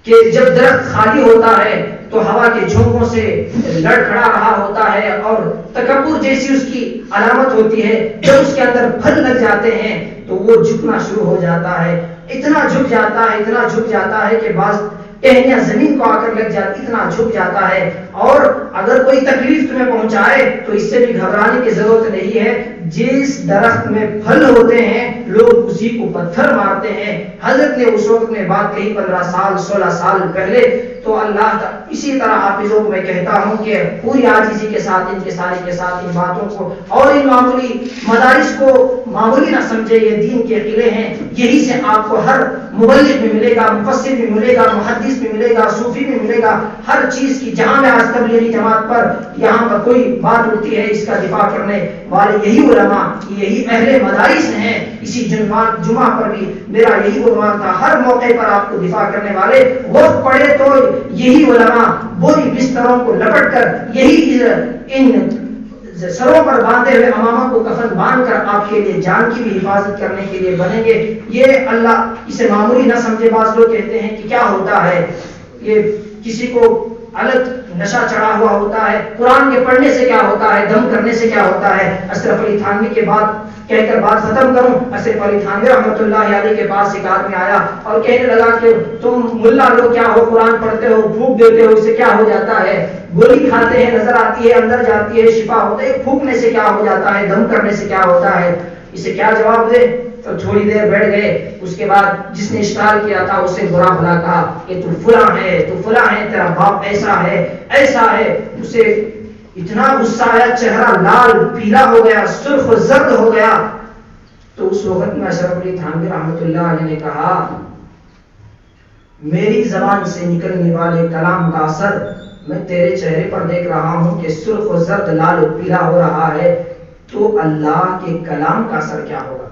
کہ جب درخت خالی ہوتا ہے تو ہوا کے جھونکوں سے لڑکھڑا رہا ہوتا ہے اور تکبر جیسی اس کی علامت ہوتی ہے. جب اس کے اندر پھل لگ جاتے ہیں تو وہ جھکنا شروع ہو جاتا ہے. اتنا جھک جاتا ہے، اتنا جھک جاتا ہے کہ بعض ٹہنیاں زمین کو آ کر لگ جاتی، اتنا جھک جاتا ہے. اور اگر کوئی تکلیف تمہیں پہنچائے تو اس سے بھی گھبرانے کی ضرورت نہیں ہے. جس درخت میں پھل ہوتے ہیں لوگ اسی کو پتھر مارتے ہیں. حضرت نے اس وقت میں بات کہی 15 سال 16 سال پہلے. تو اللہ اسی طرح حافظوں کو میں کہتا ہوں کہ پوری عاجزی کے ساتھ، انکساری کے ساتھ ان باتوں کو اور ان معمولی مدارس کو معمولی نہ سمجھے. یہ دین کے قلعے ہیں، یہی سے آپ کو ہر مبلغ بھی ملے گا، مفسر بھی ملے گا، محدث بھی ملے گا، صوفی بھی ملے گا. ہر چیز کی جہاں میں آج تبلیغی جماعت پر یہاں پر کوئی بات اٹھتی ہے اس کا دفاع کرنے والے یہی علماء، یہی اہل مدارس ہیں. اسی جمعہ پر بھی میرا یہی عنوان تھا، ہر موقع پر آپ کو دفاع کرنے والے وقت پڑے تو یہی علماء بوری بستروں کو لپٹ کر، یہی ان سروں پر باندھے ہوئے امامہ کو کفن باندھ کر آپ کے لیے جان کی بھی حفاظت کرنے کے لیے بنیں گے. یہ اللہ اسے معمولی نہ سمجھے. بعض لوگ کہتے ہیں کہ کیا ہوتا ہے، یہ کسی کو الگ نشہ چڑھا ہوا ہوتا ہے، قرآن کے پڑھنے سے کیا ہوتا ہے، دم کرنے سے کیا ہوتا ہے. اشرف علی تھانوی کے بعد کہہ کر بات ختم کروں. اشرف علی تھانوی رحمۃ اللہ علیہ کے پاس ایک آدمی آیا اور کہنے لگا کہ تم ملا لوگ کیا ہو، قرآن پڑھتے ہو، پھونک دیتے ہو، اس سے کیا ہو جاتا ہے؟ گولی کھاتے ہیں، نظر آتی ہے، اندر جاتی ہے، شفا ہوتا ہے، پھونکنے سے کیا ہو جاتا ہے، دم کرنے سے کیا ہوتا ہے؟ اسے کیا جواب دے؟ تو تھوڑی دیر بیٹھ گئے. اس کے بعد جس نے اشتہار کیا تھا اسے برا بھلا کہا کہ تو فلاں ہے، تو فلاں ہے، تیرا باپ ایسا ہے، ایسا ہے. اسے اتنا غصہ آیا، چہرہ لال پیلا ہو گیا، سرخ و زرد ہو گیا. تو اس وقت میں اشرف علی تھانوی رحمۃ اللہ علیہ نے کہا میری زبان سے نکلنے والے کلام کا اثر میں تیرے چہرے پر دیکھ رہا ہوں کہ سرخ و زرد لال و پیلا ہو رہا ہے، تو اللہ کے کلام کا اثر کیا ہوگا؟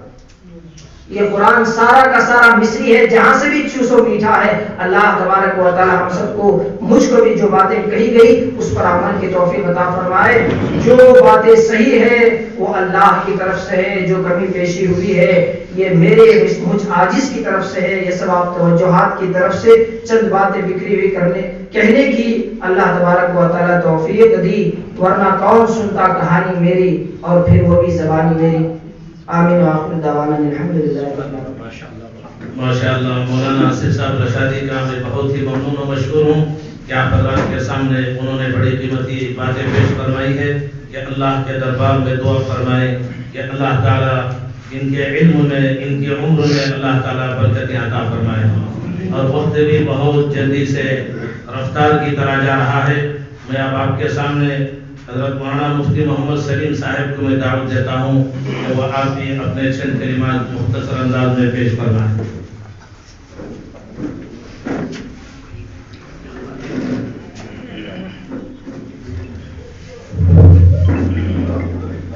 یہ قرآن سارا کا سارا مصری ہے، جہاں سے بھی چوسو میٹھا ہے. اللہ تبارک و تعالی ہم سب کو، مجھ کو بھی جو باتیں کہی گئی اس پر عمل کی توفیق عطا فرمائے. جو باتیں صحیح ہے وہ اللہ کی طرف سے ہے، جو کمی پیشی ہوئی ہے یہ میرے مجھ عاجز کی طرف سے ہے. یہ سب آپ توجہات کی طرف سے چند باتیں بکھری ہوئی کہنے کی اللہ تبارک و تعالی توفیق دی، ورنہ کون سنتا کہانی میری اور پھر وہ بھی زبانی میری. آمین وآخر دعوانا الحمدللہ. ماشاءاللہ مولانا آصف صاحب رشادی کا میں بہت ہی ممنون و مشکور ہوں کہ آپ حضرات کے سامنے انہوں نے بڑی قیمتی باتیں پیش فرمائی ہے کہ اللہ کے دربار میں دعا فرمائے کہ اللہ تعالیٰ ان کے علم میں، ان کی عمر میں اللہ تعالیٰ برکتیں عطا فرمائے. اور وقت بھی بہت جلدی سے رفتار کی طرح جا رہا ہے. میں اب آپ کے سامنے حضرت مولانا مفتی محمد سلیم صاحب کو میں دعوت دیتا ہوں کہ وہ آپ بھی اپنے چند کلمات مختصر انداز میں پیش فرمائیں.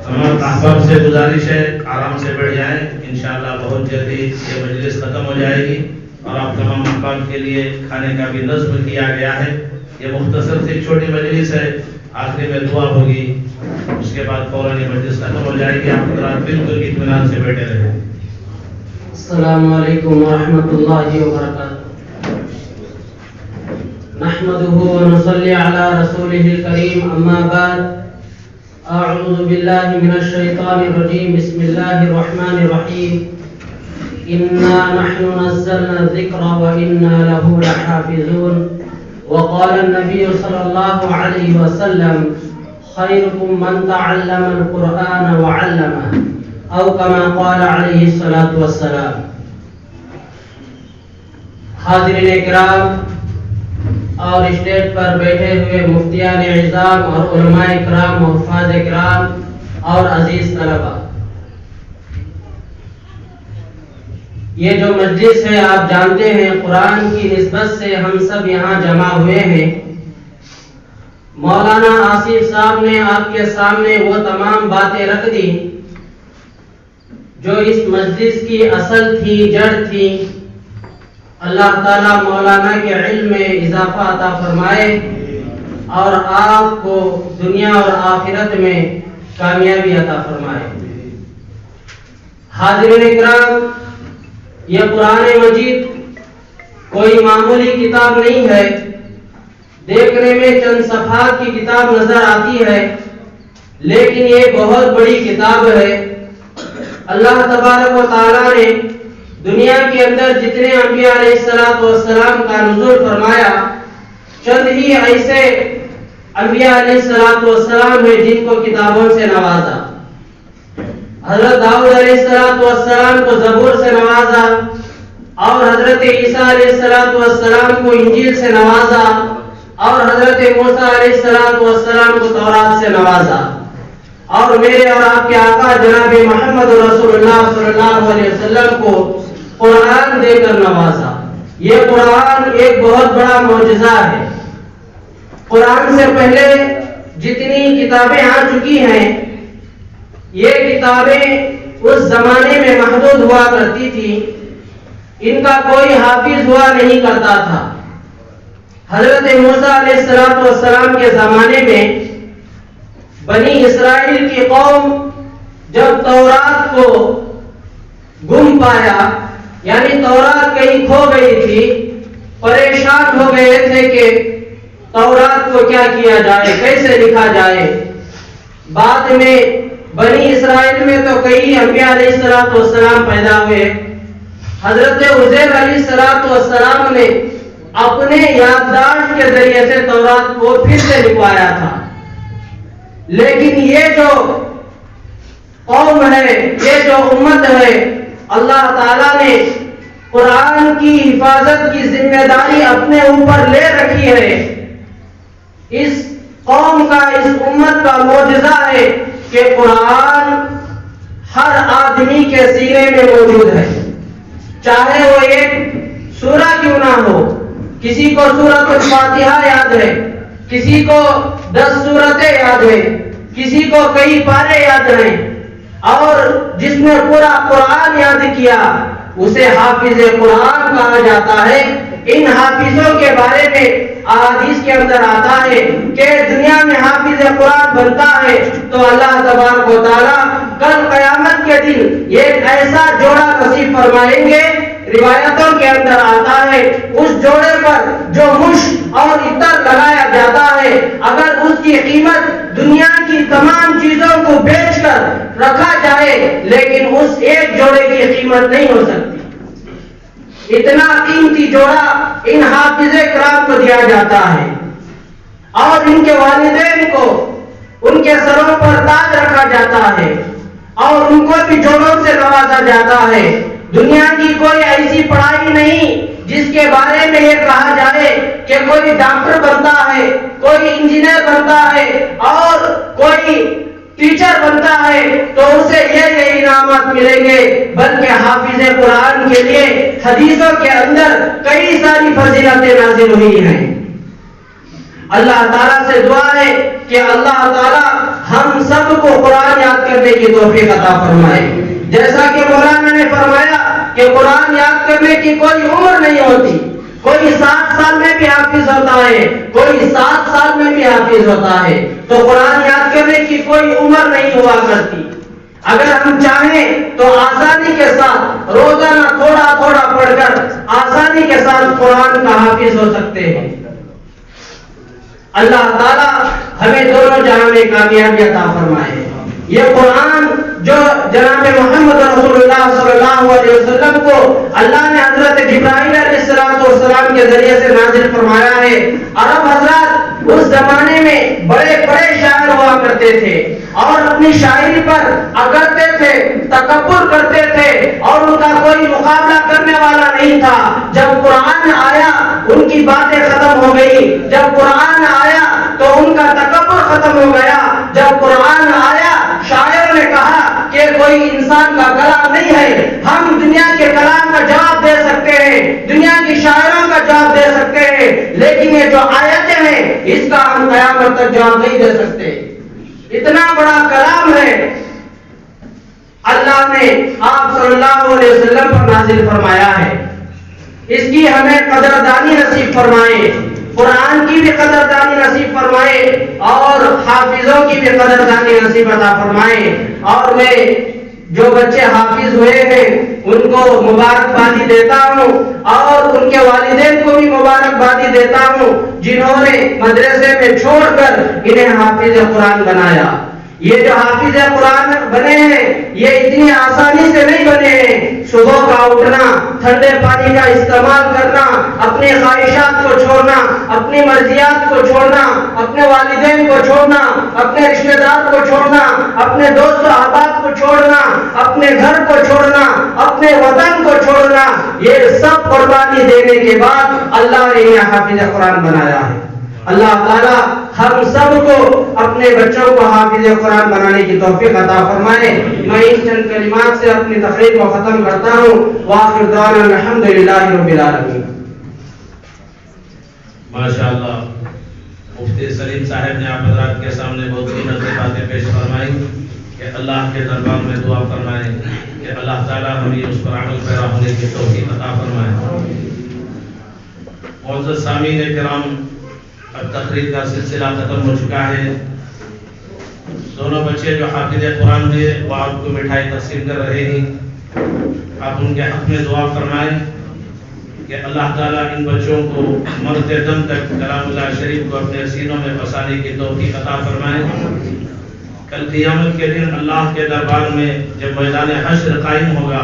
تمام احباب سے گزارش ہے آرام سے بیٹھ جائیں، انشاءاللہ بہت جلدی یہ مجلس ختم ہو جائے گی اور آپ تمام احباب کے لیے کھانے کا بھی نظم کیا گیا ہے. یہ مختصر سی چھوٹی مجلس ہے، آخری میں دعا ہوگی، اس کے بعد فوراً یہ مجلس ختم ہو جائے گی. آپ حضرات بالکل اطمینان سے بیٹھے رہیں. السلام علیکم ورحمۃ اللہ وبرکاتہ. نحمده ونصلي على رسوله الكريم، اما بعد، اعوذ بالله من الشیطان الرجیم، بسم اللہ الرحمن الرحیم. انا نحن نزلنا الذکر وانا له لحافظون. وقال النبي صلى الله عليه وسلم خيركم من تعلم القرآن وعلمه، او كما قال عليه الصلاة والسلام. حاضرین اکرام اور اسٹیج پر بیٹھے ہوئے مفتیان اعظام اور علماء اکرام، حفاظ اکرام اور عزیز طلباء، یہ جو مجلس ہے آپ جانتے ہیں قرآن کی نسبت سے ہم سب یہاں جمع ہوئے ہیں. مولانا آصف صاحب نے آپ کے سامنے وہ تمام باتیں رکھ دی جو اس مجلس کی اصل تھی، جڑ تھی. اللہ تعالیٰ مولانا کے علم میں اضافہ عطا فرمائے اور آپ کو دنیا اور آخرت میں کامیابی عطا فرمائے. حاضرین اکرام، یہ قرآن مجید کوئی معمولی کتاب نہیں ہے. دیکھنے میں چند صفحات کی کتاب نظر آتی ہے، لیکن یہ بہت بڑی کتاب ہے. اللہ تبارک و تعالیٰ نے دنیا کے اندر جتنے انبیاء علیہ السلام کا نزول فرمایا، چند ہی ایسے انبیاء علیہ السلام ہیں جن کو کتابوں سے نوازا. حضرت داؤد علیہ السلام کو زبور سے نوازا، اور حضرت عیسیٰ علیہ السلام کو انجیل سے نوازا، اور حضرت موسیٰ علیہ السلام کو تورات سے نوازا، اور میرے اور آپ کے آقا جناب محمد رسول اللہ صلی اللہ علیہ وسلم کو قرآن دے کر نوازا. یہ قرآن ایک بہت بڑا معجزہ ہے. قرآن سے پہلے جتنی کتابیں آ چکی ہیں، یہ کتابیں اس زمانے میں محدود ہوا کرتی تھی، ان کا کوئی حافظ ہوا نہیں کرتا تھا. حضرت موسیٰ علیہ السلام کے زمانے میں بنی اسرائیل کی قوم جب تورات کو گم پایا، یعنی تورات کہیں کھو گئی تھی، پریشان ہو گئے تھے کہ تورات کو کیا کیا جائے، کیسے لکھا جائے. بعد میں بنی اسرائیل میں تو کئی انبیاء علیہ السلام پیدا ہوئے. حضرت عزیر علیہ السلام نے اپنے یادداشت کے ذریعے سے تورات کو پھر سے لکھوایا تھا. لیکن یہ جو قوم ہے، یہ جو امت ہے، اللہ تعالیٰ نے قرآن کی حفاظت کی ذمہ داری اپنے اوپر لے رکھی ہے. اس قوم کا، اس امت کا معجزہ ہے کہ قرآن ہر آدمی کے سینے میں موجود ہے، چاہے وہ ایک سورہ کیوں نہ ہو. کسی کو سورۃ الفاتحہ یاد ہے، کسی کو 10 سورتیں یاد ہیں، کسی کو کئی پارے یاد ہیں، اور جس نے پورا قرآن یاد کیا اسے حافظ قرآن کہا جاتا ہے. ان حافظوں کے بارے میں احادیث کے اندر آتا ہے کہ دنیا میں حافظ قرآن بنتا ہے تو اللہ تبارک و تعالیٰ کل قیامت کے دن ایک ایسا جوڑا نصیب فرمائیں گے. روایتوں کے اندر آتا ہے اس جوڑے پر جو مشک اور عطر لگایا جاتا ہے، اگر اس کی قیمت دنیا کی تمام چیزوں کو بیچ کر رکھا جائے لیکن اس ایک جوڑے کی قیمت نہیں ہو سکتی. اتنا قیمتی جوڑا ان حافظ کرام کو دیا جاتا ہے، اور ان کے والدین کو ان کے سروں پر تاج رکھا جاتا ہے، اور ان کو بھی جوڑوں سے نوازا جاتا ہے. دنیا کی کوئی ایسی پڑھائی نہیں جس کے بارے میں یہ کہا جائے کہ کوئی ڈاکٹر بنتا ہے، کوئی انجینئر بنتا ہے اور کوئی ٹیچر بنتا ہے تو اسے یہ انعامات ملیں گے، بلکہ حافظ قرآن کے لیے حدیثوں کے اندر کئی ساری فضیلتیں نازل ہوئی ہیں. اللہ تعالیٰ سے دعا ہے کہ اللہ تعالیٰ ہم سب کو قرآن یاد کرنے کی توفیق عطا فرمائے. جیسا کہ مولانا نے فرمایا کہ قرآن یاد کرنے کی کوئی عمر نہیں ہوتی، کوئی 60 سال میں بھی حافظ ہوتا ہے، فرمائے کوئی 7 سال میں بھی حافظ ہوتا ہے. تو قرآن یاد کرنے کی کوئی عمر نہیں ہوا کرتی. اگر ہم چاہیں تو آسانی کے ساتھ روزانہ تھوڑا تھوڑا پڑھ کر آسانی کے ساتھ قرآن کا حافظ ہو سکتے ہیں. اللہ تعالیٰ ہمیں دونوں جہاں میں کامیابی عطا فرمائے. یہ قرآن جو جناب محمد رسول اللہ صلی اللہ علیہ وسلم کو اللہ نے حضرت جبرائیل علیہ السلام کے ذریعے سے نازل فرمایا ہے. عرب حضرات اس زمانے میں بڑے بڑے شاعر ہوا کرتے تھے اور اپنی شاعری پر اکڑتے تھے, تکبر کرتے تھے اور ان کا کوئی مقابلہ کرنے والا نہیں تھا. جب قرآن آیا ان کی باتیں ختم ہو گئی. جب قرآن آیا تو ان کا تکبر ختم ہو گیا. جب قرآن آیا شاعر نے کہا کہ کوئی انسان کا کلام نہیں ہے, ہم دنیا کے کلام کا جواب دے سکتے ہیں, دنیا کی شاعروں کا جواب دے سکتے ہیں, لیکن یہ جو آیتیں ہیں اس کا ہم قیامت تک جواب نہیں دے سکتے. اتنا بڑا کلام ہے اللہ نے آپ صلی اللہ علیہ وسلم پر نازل فرمایا ہے. اس کی ہمیں قدردانی نصیب فرمائے, قرآن کی بھی قدردانی نصیب فرمائے اور حافظوں کی بھی قدردانی نصیب عطا فرمائے. اور میں جو بچے حافظ ہوئے ہیں ان کو مبارکبادی دیتا ہوں اور ان کے والدین کو بھی مبارکبادی دیتا ہوں جنہوں نے مدرسے میں چھوڑ کر انہیں حافظ قرآن بنایا. یہ جو حافظ قرآن بنے ہیں یہ اتنی آسانی سے نہیں بنے ہیں. صبح کا اٹھنا, ٹھنڈے پانی کا استعمال کرنا, اپنی خواہشات کو چھوڑنا, اپنی مرضیات کو چھوڑنا, اپنے والدین کو چھوڑنا, اپنے رشتہ دار کو چھوڑنا, اپنے دوست و احباب کو چھوڑنا, اپنے گھر کو چھوڑنا, اپنے وطن کو چھوڑنا, یہ سب قربانی دینے کے بعد اللہ نے یہ حافظ قرآن بنایا ہے. اللہ تعالیٰ ہم سب کو اپنے بچوں کو حافظ قرآن بنانے کی توفیق عطا فرمائے. میں ان چند کلمات سے اپنی تقریر کو ختم کرتا ہوں. وآخر دعوانا الحمدللہ رب العالمین. ماشاءاللہ مفتی سلیم صاحب نے آپ حضرات کے سامنے بہت قیمتی باتیں پیش فرمائی کہ اللہ کے دربار میں دعا فرمائیں کہ اللہ تعالیٰ ہمیں اس پر عمل پیرا ہونے کی توفیق عطا فرمائے. معزز سامعین کرام, اب تقریر کا سلسلہ ختم ہو چکا ہے. دونوں بچے جو حافظ قرآن ہوئے وہ آپ کو مٹھائی تقسیم کر رہے ہیں. آپ ان کے حق میں دعا فرمائیں کہ اللہ تعالیٰ ان بچوں کو مرتے دم تک کلام اللہ شریف کو اپنے سینوں میں بسانے کی توفیق عطا فرمائیں. کل قیامت کے دن اللہ کے دربار میں جب میدان حشر قائم ہوگا,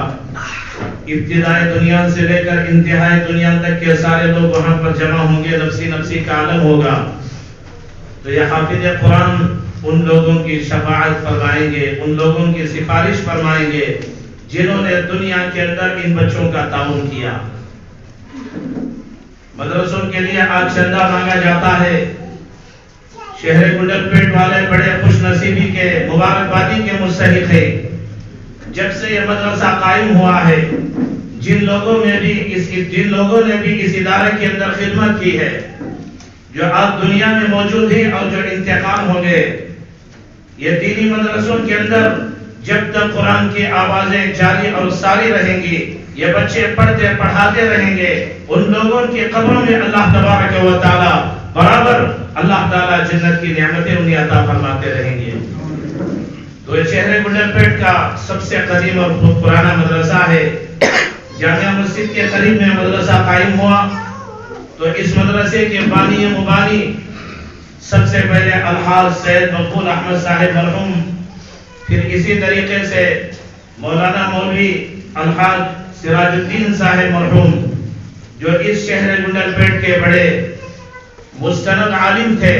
ابتدائی دنیا سے لے کر انتہائی دنیا تک کے سارے لوگ وہاں پر جمع ہوں گے, نفسی نفسی کا عالم ہوگا. تو یہ حافظ قرآن ان لوگوں کی شفاعت فرمائیں گے, ان لوگوں کی سفارش فرمائیں گے جنہوں نے دنیا کے اندر ان بچوں کا تعاون کیا. مدرسوں کے لیے آج چندہ مانگا جاتا ہے. شہر گنڈل پیٹ والے بڑے خوش نصیبی کے مبارکبادی کے مستحق ہیں. جب سے یہ مدرسہ قائم ہوا ہے, جن لوگوں نے بھی اس ادارے کے اندر خدمت کی ہے, جو آج دنیا میں موجود ہیں اور جو انتقال ہو گئے, یہ دینی مدرسوں کے اندر جب تک قرآن کی آوازیں جاری اور ساری رہیں گی, یہ بچے پڑھتے پڑھاتے رہیں گے, ان لوگوں کی قبروں میں اللہ تبارک و تعالی برابر اللہ تعالی جنت کی نعمتیں انہیں عطا فرماتے رہیں گے. تو یہ شہر گنڈل پیٹ کا سب سے قدیم اور پرانا مدرسہ ہے. جامعہ مسجد کے قریب میں مدرسہ قائم ہوا تو اس مدرسے کے بانی مبانی سب سے پہلے الحاج سید مقبول احمد صاحب مرحوم, پھر اسی طریقے سے مولانا مولوی الحاج سراج الدین صاحب مرحوم, جو اس شہر گنڈل پیٹ کے بڑے مستند عالم تھے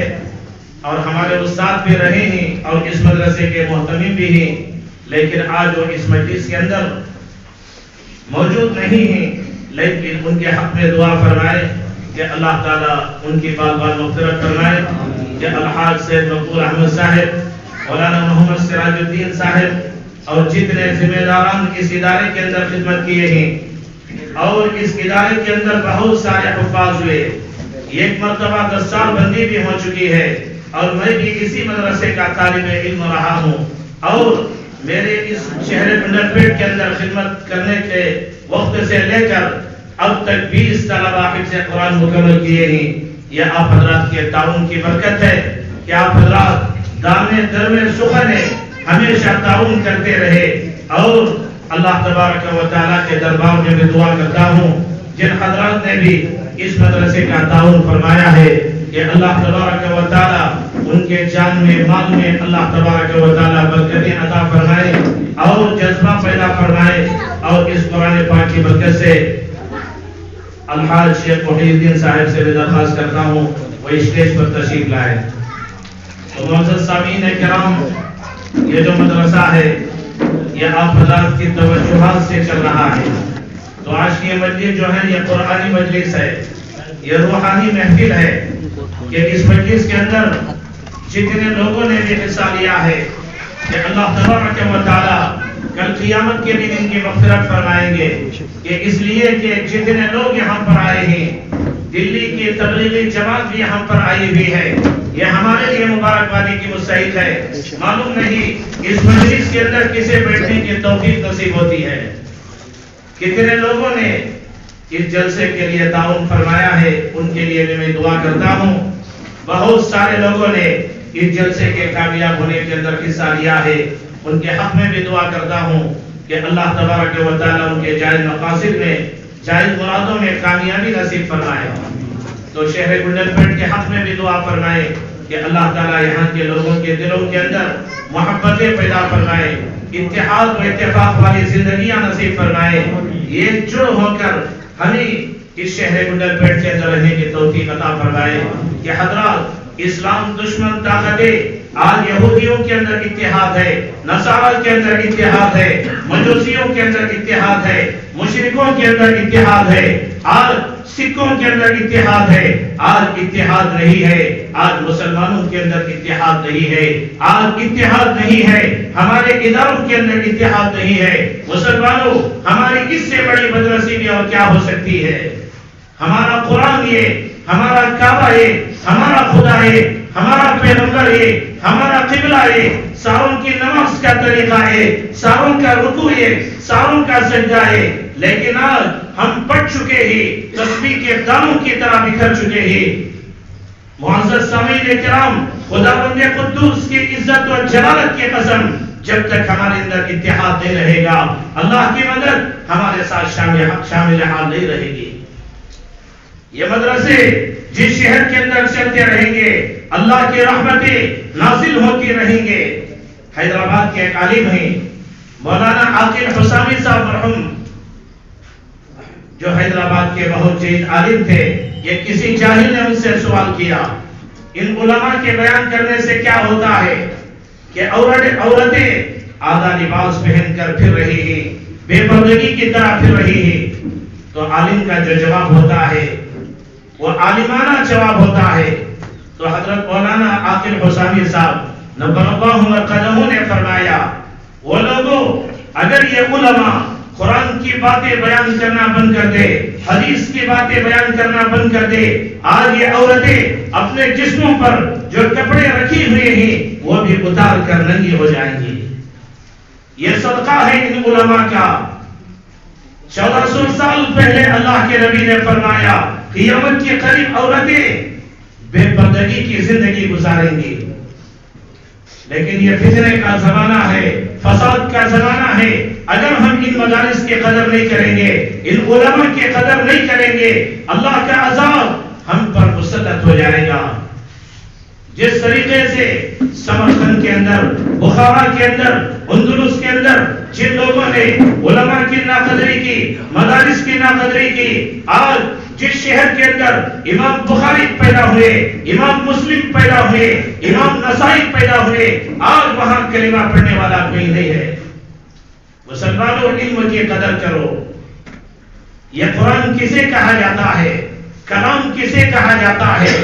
اور ہمارے استاد بھی رہے ہیں اور اس مدرسے کے محتمم بھی ہیں, لیکن آج وہ اس مجلس کے اندر موجود نہیں ہیں. لیکن ان کے حق میں دعا فرمائے کہ اللہ تعالیٰ ان کی بال بال مغفرت فرمائے. کہ الحاج سید مقبول احمد صاحب, مولانا محمد سراج الدین صاحب اور جتنے ذمہ داران اس ادارے کے اندر خدمت کیے ہیں اور اس ادارے کے اندر بہت سارے حفاظ ہوئے. ایک مرتبہ 10 سال بندی بھی ہو چکی ہے اور میں بھی اسی مدرسے کا طالب علم رہا ہوں, اور میرے اس شہر گنڈل پیٹ کے اندر خدمت کرنے کے وقت سے لے کر اب تک 20 طلبہ حفظ قرآن مکمل کیے ہیں. یہ آپ حضرات کے تعاون کی برکت ہے کہ آپ حضرات دامنے درمے سخن ہمیشہ تعاون کرتے رہے. اور اللہ تبارک و تعالیٰ کے دربار میں بھی دعا کرتا ہوں جن حضرات نے بھی اس مدرسے کا تعاون فرمایا ہے کہ اللہ تبارک و تعالیٰ ان کے جان میں مال میں اللہ تبارک و تعالیٰ برکتیں عطا فرمائے اور جذبہ پیدا فرمائے. اور اس قرآن پاک کی برکت سے الحاج شیخ محی الدین صاحب سے بھی درخواست کرتا ہوں وہ اسٹیج پر تشریف لائے. تو معزز سامعین کرام، یہ جو مدرسہ ہے یہ آپ حضرات کی توجہات سے چل رہا ہے. تو آج کی مجلس جو ہے یہ قرآنی مجلس ہے، یہ روحانی محفل ہے کہ اس مجلس کے اندر جتنے لوگوں نے بھی حصہ لیا ہے کہ اللہ تبارک و تعالیٰ کل قیامت کے دن ان کی مغفرت فرمائیں گے. کہ اس لیے کہ جتنے لوگ یہاں پر آئے ہیں، دلی کی تبلیغی جماعت بھی یہاں پر آئی ہوئی ہے، یہ ہمارے لیے مبارکبادی کی مستحق ہے. معلوم نہیں اس مجلس کے اندر کسے بیٹھنے کی توفیق نصیب ہوتی ہے. کتنے لوگوں نے اس جلسے کے لیے تعاون فرمایا ہے، ان کے لیے بھی میں دعا کرتا ہوں. بہت سارے لوگوں نے اس جلسے کے کامیاب ہونے کے اندر حصہ لیا ہے، ان کے حق میں بھی دعا کرتا ہوں کہ اللہ تبارک و تعالیٰ ان کے جائز مقاصد میں جائز مرادوں میں کامیابی نصیب فرمائے. تو شہر گنڈل پیٹ کے حق میں بھی دعا فرمائے کہ اللہ تعالیٰ یہاں کے لوگوں کے دلوں کے اندر محبتیں پیدا فرمائے، اتحاد و اتفاق والی زندگیاں نصیب فرمائے. یہ جو ہو کر ہمیں اس شہر گنڈل پیٹ کے اندر رہنے کی توفیق عطا فرمائے کہ حضرات اسلام دشمن طاقتیں آج یہودیوں کے اندر اتحاد ہے، نصارہ کے اندر اتحاد ہے، مجوسیوں کے اندر اتحاد ہے، مشرکوں کے اندر اتحاد ہے، آج سکھوں کے اندر اتحاد ہے. آج اتحاد نہیں ہے، آج مسلمانوں کے اندر اتحاد نہیں ہے، آج اتحاد نہیں ہے، ہمارے اداروں کے اندر اتحاد نہیں ہے. مسلمانوں، ہماری اس سے بڑی بدنصیبی بھی اور کیا ہو سکتی ہے؟ ہمارا قرآن یہ، ہمارا کعبہ یہ، ہمارا خدا یہ، ہمارا پیغمبر یہ، ہمارا قبلہ یہ، ساروں کی نماز کا طریقہ یہ، ساروں کا رکوع یہ، ساروں کا سجدہ یہ. لیکن آج ہم پڑھ چکے ہی تسبیح کے دانوں کی طرح بکھر چکے ہی. معزز سامعین کرام، خداوند قدوس کی عزت و جلالت کی قسم، جب تک ہمارے اندر اتحاد نہیں رہے گا، اللہ کی مدد ہمارے ساتھ شامل حال نہیں رہے گی. یہ مدرسے جس شہر کے اندر چلتے رہیں گے اللہ کی رحمتیں نازل ہوتی رہیں گے. حیدرآباد کے ایک عالم ہیں مولانا عاقل حسامی صاحب مرحوم، جو حیدرآباد کے بہت جید عالم تھے. یہ کسی جاہل نے ان سے سوال کیا ان علماء کے بیان کرنے سے کیا ہوتا ہے کہ عورتیں آدھا لباس پہن کر پھر رہی ہیں، بے پردگی کی طرح پھر رہی ہیں. تو عالم کا جو جواب ہوتا ہے وہ عالمانہ جواب ہوتا ہے. تو حضرت مولانا عاقل حسامی صاحب نبر اللہ مرقدہو نے فرمایا، وہ لوگوں اگر یہ علماء قرآن کی باتیں بیان کرنا بند کر دے، حدیث کی باتیں بیان کرنا بند کر دے، آج یہ عورتیں اپنے جسموں پر جو کپڑے رکھی ہوئے ہیں وہ بھی اتار کر ننگی ہو جائیں گی. یہ صدقہ ہے ان علماء کا. 1400 سال پہلے اللہ کے نبی نے فرمایا قیامت کے قریب عورتیں بے پردگی کی زندگی گزاریں گی. لیکن یہ فتنے کا زمانہ ہے، فساد کا زمانہ ہے. اگر ہم ان مدارس کی قدر نہیں کریں گے، ان علماء کی قدر نہیں کریں گے، اللہ کا عذاب ہم پر مسلط ہو جائے گا. جس طریقے سے سمرقند کے اندر، بخارا کے اندر، اندلس کے اندر جن لوگوں نے علماء کی ناقدری کی، مدارس کی ناقدری کی، آج جس شہر کے اندر امام بخاری پیدا ہوئے، امام مسلم پیدا ہوئے، امام نسائی پیدا ہوئے، آج وہاں کلمہ پڑھنے والا کوئی نہیں ہے. مسلمانوں، علم کی قدر کرو. یہ قرآن کسے کہا جاتا ہے؟ کلام کسے کہا جاتا ہے؟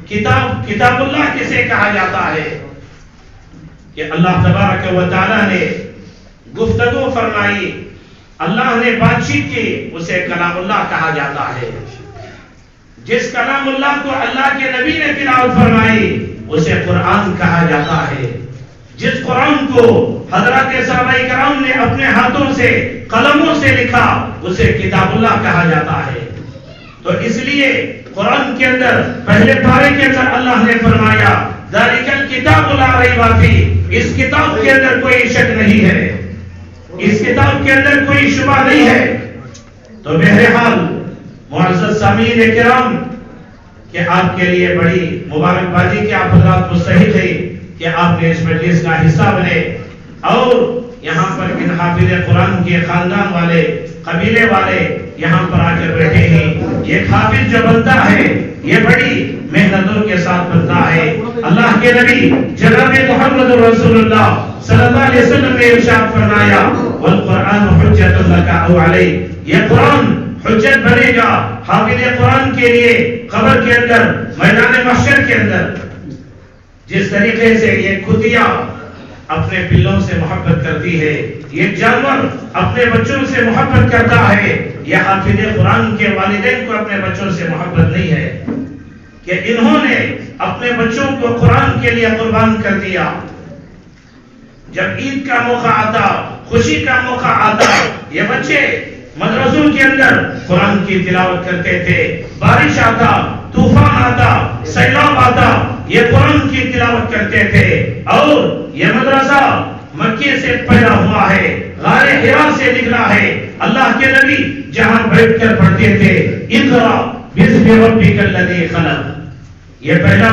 کتاب اللہ کسے کہا جاتا ہے؟ کہ اللہ تبارک و تعالیٰ نے گفتگو فرمائی، اللہ نے بات چیت کی، اسے کلام اللہ کہا جاتا ہے. جس کلام اللہ کو اللہ کے نبی نے تلاوت فرمائی اسے قرآن کہا جاتا ہے. جس قرآن کو حضرات صحابہ کرام نے اپنے ہاتھوں سے قلموں سے لکھا اسے کتاب اللہ کہا جاتا ہے. تو اس لیے قرآن کے اندر پہلے پارے کے اندر اللہ نے فرمایا ذالک الکتاب لا ریب فیہ، اس کتاب کے اندر کوئی شک نہیں ہے، اس کتاب کے اندر کوئی شبہ نہیں ہے۔ تو بہرحال معزز سامعین کرام کہ آپ کے لیے بڑی مبارکبادی کہ آپ حضرات مستحق ہیں کہ آپ نے اس مجلس کا حصہ بنے اور یہاں پر ان حافظ قرآن کے خاندان والے قبیلے والے یہاں پر آ کر بیٹھے ہیں۔ یہ حافظ جو بنتا ہے یہ بڑی محنتوں کے ساتھ بنتا ہے۔ اللہ کے نبی جناب محمد رسول اللہ صلی اللہ علیہ وسلم نے ارشاد فرمایا والقرآن حجت لک او علیک، یہ قرآن حجت بنے گا حافظ قرآن کے لیے قبر کے اندر، میدان محشر کے اندر۔ جس طریقے سے یہ کتیا اپنے پلوں سے محبت کرتی ہے، یہ جانور اپنے بچوں سے محبت کرتا ہے، یہ حافظ قرآن کے والدین کو اپنے بچوں سے محبت نہیں ہے کہ انہوں نے اپنے بچوں کو قرآن کے لیے قربان کر دیا۔ جب عید کا موقع آتا، خوشی کا موقع آتا، یہ بچے مدرسوں کے اندر قرآن کی تلاوت کرتے تھے، بارش آتا، طوفان آتا، سیلاب آتا، یہ قرآن کی تلاوت کرتے تھے۔ اور یہ مدرسہ مکے سے پیدا ہوا ہے، غار حرا سے نکلا ہے۔ اللہ کے نبی جہاں بیٹھ کر پڑھتے تھے اقرا بسم ربک الذی خلق، یہ پہلا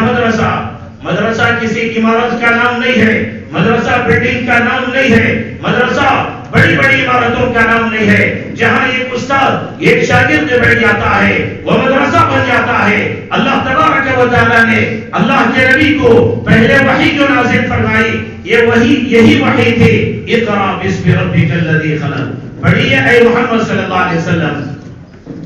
مدرسہ کسی عمارت کا نام نہیں ہے، مدرسہ بلڈنگ کا نام نہیں ہے، مدرسہ بڑی بڑی عمارتوں کا نام نہیں ہے جہاں ایک استاد ایک شاگرد بیٹھ جاتا ہے وہ مدرسہ بن جاتا ہے۔ اللہ تبارک و تعالیٰ نے اللہ کے نبی کو پہلے وحی جو نازل فرمائی یہی وحی تھی اقرا بسم ربک الذی خلق، پڑھیے اے محمد صلی اللہ علیہ وسلم۔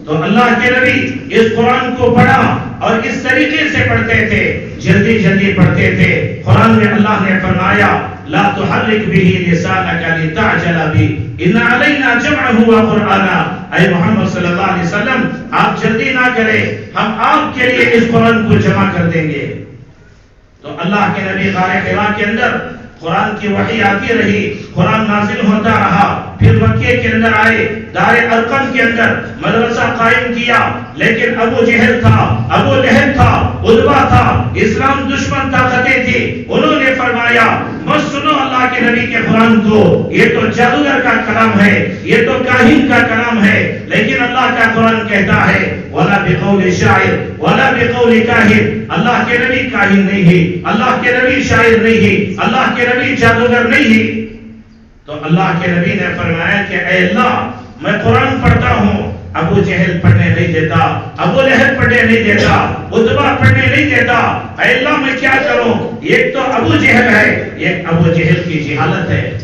تو اللہ کے نبی اس قرآن کو پڑھا اور اس طریقے سے پڑھتے تھے، جلدی جلدی پڑھتے تھے۔ قرآن میں اللہ نے فرمایا لا تحرک به لسانک لتعجل به ان علینا جمعہ وقرآنا، اے محمد صلی اللہ علیہ وسلم آپ جلدی نہ کریں، ہم آپ کے لیے اس قرآن کو جمع کر دیں گے۔ تو اللہ کے نبی غار حرا کے اندر قرآن کی وحی آتی رہی، قرآن نازل ہوتا رہا، پھر مکے کے اندر آئے، دار ارقم کے اندر مدرسہ قائم کیا، لیکن ابو جہل تھا، ابو لہب تھا، عتبہ تھا، اسلام دشمن طاقتیں تھی، انہوں نے فرمایا مت سنو اللہ کے نبی کے قرآن کو، یہ تو جادوگر کا کلام ہے، یہ تو کاہن کا کلام ہے۔ لیکن اللہ کا قرآن کہتا ہے ولا بقول شاعر ولا بقول کاہن، اللہ کے نبی کاہن نہیں ہے، اللہ کے نبی شاعر نہیں ہے، اللہ کے نبی جادوگر نہیں ہے۔ تو اللہ کے نبی نے فرمایا کہ اے اللہ میں قرآن پڑھتا ہوں، ابو جہل پڑھنے نہیں دیتا، ابو لہب پڑھنے نہیں دیتا، عتبہ پڑھنے نہیں دیتا، اے اللہ میں کیا کروں؟ ایک تو ابو جہل ہے، ایک ابو جہل کی جہالت ہے۔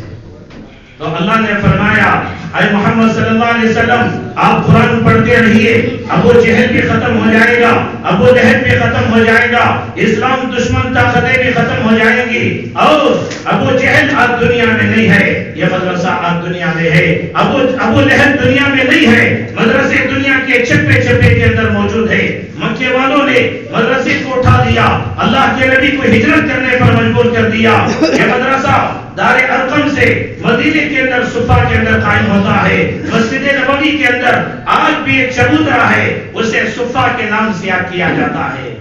تو اللہ نے فرمایا اے محمد صلی اللہ علیہ وسلم آپ قرآن پڑھتے رہیے، ابو جہل بھی ختم ہو جائے گا، ابو لہب بھی ختم ہو جائے گا، اسلام دشمن طاقتیں بھی ختم ہو جائیں گی، اور ابو جہل آج دنیا میں نہیں ہے، یہ مدرسہ آج دنیا میں ہے، ابو لہب دنیا میں نہیں ہے، مدرسے دنیا کے چپے چپے کے اندر موجود ہے۔ مکے والوں نے مدرسے کو اٹھا دیا، اللہ کے نبی کو ہجرت کرنے پر مجبور کر دیا۔ یہ مدرسہ دار ارقم سے مدینے کے اندر صفا کے اندر قائم ہوتا ہے، مسجد نبوی کے اندر آج بھی ایک چبوترا ہے، اسے صفا کے نام سے یاد کیا جاتا ہے۔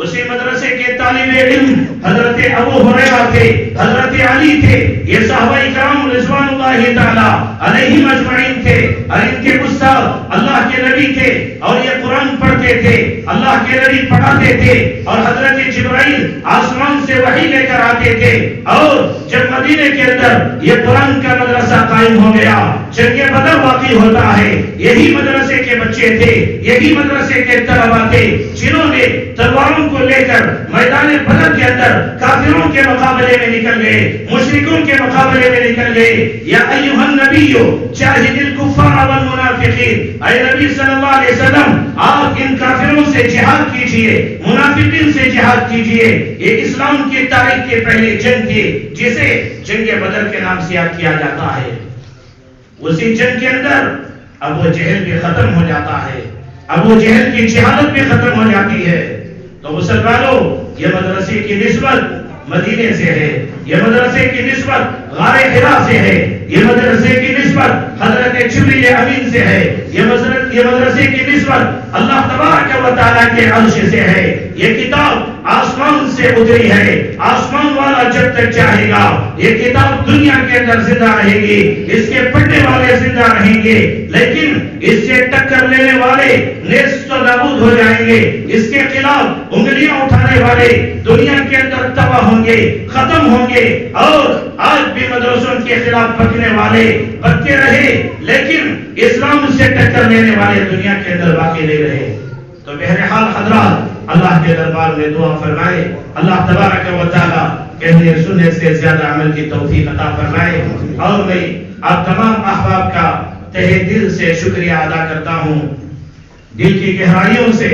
اسی مدرسے کے طالب علم حضرت ابو ہریرہ تھے، حضرت علی تھے، یہ صحابہ کرام رضوان اللہ تعالی علیہم اجمعین تھے، اور ان کے استاد اللہ کے نبی تھے، اور یہ قرآن پڑھتے تھے، اللہ کے نبی پڑھاتے تھے، اور حضرت جبرائیل آسمان سے وحی لے کر آتے تھے۔ اور جب مدینے کے اندر یہ قرآن کا مدرسہ قائم ہو گیا، جنگ بدر واقع ہوتا ہے، یہی مدرسے کے بچے تھے، یہی مدرسے کے طلبہ تھے جنہوں نے تلواروں کو لے کر میدان بدر کے اندر کافروں کے مقابلے میں نکل گئے، مشرکوں کے مقابلے میں نکل گئے۔ یا ایھا النبی جاہد الکفار والمنافقین، اے نبی صلی اللہ علیہ وسلم آپ ان کافروں سے جہاد کیجئے، منافقین سے جہاد کیجئے۔ یہ اسلام کی تاریخ کے پہلے جنگ تھی جسے جنگ بدر کے نام سے یاد کیا جاتا ہے۔ اسی جنگ کے اندر ابو جہل بھی ختم ہو جاتا ہے، ابو جہل کی جہالت بھی ختم ہو جاتی ہے۔ تو مسلمانوں یہ مدرسے کی نسبت مدینے سے ہے، یہ مدرسے کی نسبت غار حرا سے ہے، یہ مدرسے کی نسبت حضرت جبریل امین سے ہے، یہ مدرسے کی نسبت اللہ تبارک و تعالیٰ کے عرش سے ہے۔ یہ کتاب آسمان سے اتری ہے، آسمان والا جب تک چاہے گا یہ کتاب دنیا کے اندر زندہ رہے گی، اس کے پڑھنے والے زندہ رہیں گے، لیکن اس سے ٹکر لینے والے نیست و نابود ہو جائیں گے، اس کے خلاف انگلیاں اٹھانے والے دنیا کے اندر تباہ ہوں گے، ختم ہوں گے۔ اور آج بھی مدرسوں کے خلاف بکنے والے بکتے رہے، لیکن اسلام سے ٹکر لینے والے دنیا کے اندر باقی نہیں رہے۔ تو بہرحال حضرات، اللہ کے دربار میں دعا فرمائے، اللہ تبارک و تعالیٰ کہنے سننے سے زیادہ عمل کی توفیق عطا فرمائے۔ اور میں آپ تمام احباب کا تہہ دل سے شکریہ ادا کرتا ہوں، دل کی گہرائیوں سے،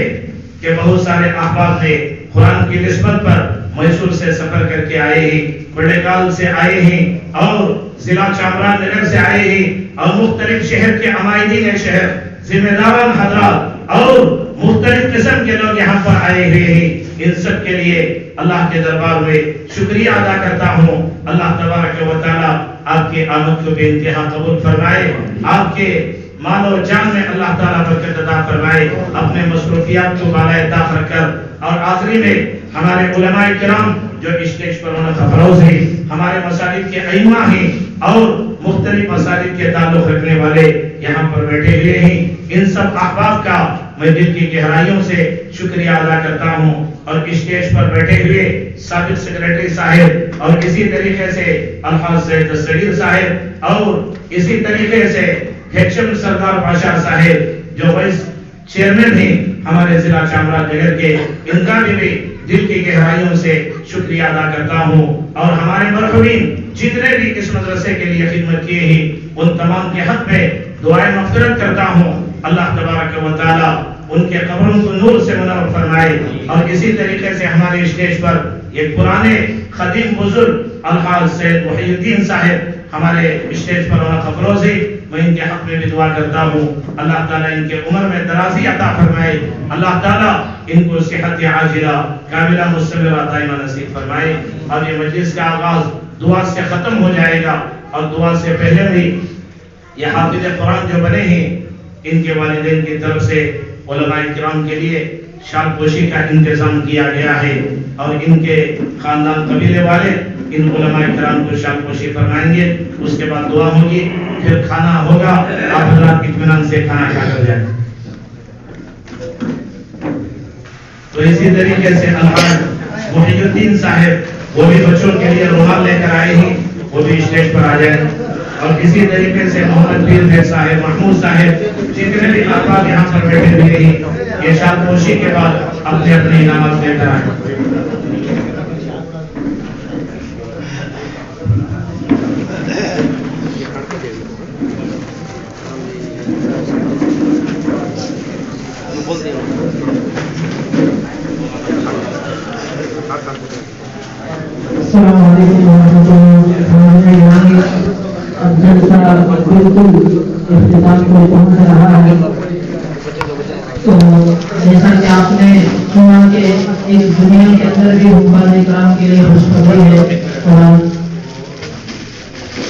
کہ بہت سارے احباب نے قرآن کی نسبت پر میسور سے سفر کر کے آئے ہیں، بڑےکال سے آئے ہیں، اور ضلع چامران نگر سے آئے ہیں، اور مختلف شہر کے عمائدین شہر، ذمہ داران حضرات اور مختلف قسم کے لوگ یہاں پر آئے ہوئے ہیں۔ ان سب کے لیے اللہ کے دربار میں شکریہ ادا کرتا ہوں۔ اللہ تبارک و تعالیٰ آپ کی آمد کو بے انتہا قبول فرمائے، آپ کے مال و جان میں اللہ تعالیٰ برکت عطا فرمائے، اپنے مصروفیات کو بالائے طاق رکھ کر۔ اور آخری میں ہمارے علماء کرام جو اسٹیج پر رونق افروز ہیں، ہمارے مساجد کے ائمہ ہیں، اور مختلف مساجد کے تعلق رکھنے والے یہاں پر بیٹھے ہوئے ہیں، ان سب احباب کا میں دل کی گہرائیوں سے شکریہ ادا کرتا ہوں۔ اور اسٹیج پر بیٹھے ہوئے سابق سیکریٹری صاحب، اور اسی طریقے سے الحاج سید الصغیر صاحب، اور اسی طریقے سے ہیچم سردار بادشاہ صاحب جو وائس چیئرمین ہیں ہمارے ضلع چامران نگر کے، ان کا بھی دل کی گہرائیوں سے شکریہ ادا کرتا ہوں۔ اور ہمارے مرحومین جتنے بھی اس مدرسے کے لیے خدمت کیے ہیں، ان تمام کے حق میں دعائیں مغفرت کرتا ہوں۔ اللہ تبارک و تعالیٰ ان کے قبروں کو نور سے منور فرمائے۔ اور اسی طریقے سے ہمارے اسٹیج پر ایک پرانے قدیم بزرگ الحاج سید محی الدین صاحب ہمارے اسٹیج پر رونق افروز ہے، میں ان کے حق میں بھی دعا کرتا ہوں۔ اللہ تعالیٰ ان کے عمر میں درازی عطا فرمائے، اللہ تعالیٰ ان کو صحت عاجلہ کاملہ مستمرہ دائمہ نصیب فرمائے۔ اور یہ مجلس کا آغاز دعا سے ختم ہو جائے گا، اور دعا سے پہلے بھی یہ حافظ قرآن جو بنے ہیں، ان کے والدین کی طرف سے علماء کرام کے لیے شال پوشی کا انتظام کیا گیا ہے، اور ان کے خاندان قبیلے والے ان علماء کرام کو شال پوشی فرمائیں گے، اس کے بعد دعا ہوگی، پھر کھانا ہوگا، آپ حضرات اطمینان سے کھانا کھا کر جائیں۔ تو اسی طریقے سے الحاج محی الدین صاحب وہ بھی بچوں کے لیے رومال لے کر آئے ہیں، وہ بھی اسٹیج پر آ جائیں۔ اور اسی طریقے سے محمد پیر بھائی صاحب، محمود صاحب، جتنے بھی افراد یہاں پر بیٹھے ہوئے ہیں، یہ شال پوشی کے بعد اپنے اپنے انعامات لے کر آئیں۔ السلام علیکم ورحمۃ اللہ۔ اب جلسہ بالکل اختتام کو پہنچ رہا ہے، تو جیسا کہ آپ نے سنا کہ اس دنیا کے اندر بھی حفاظ کرام کے لیے خوشخبری ہے قرآن۔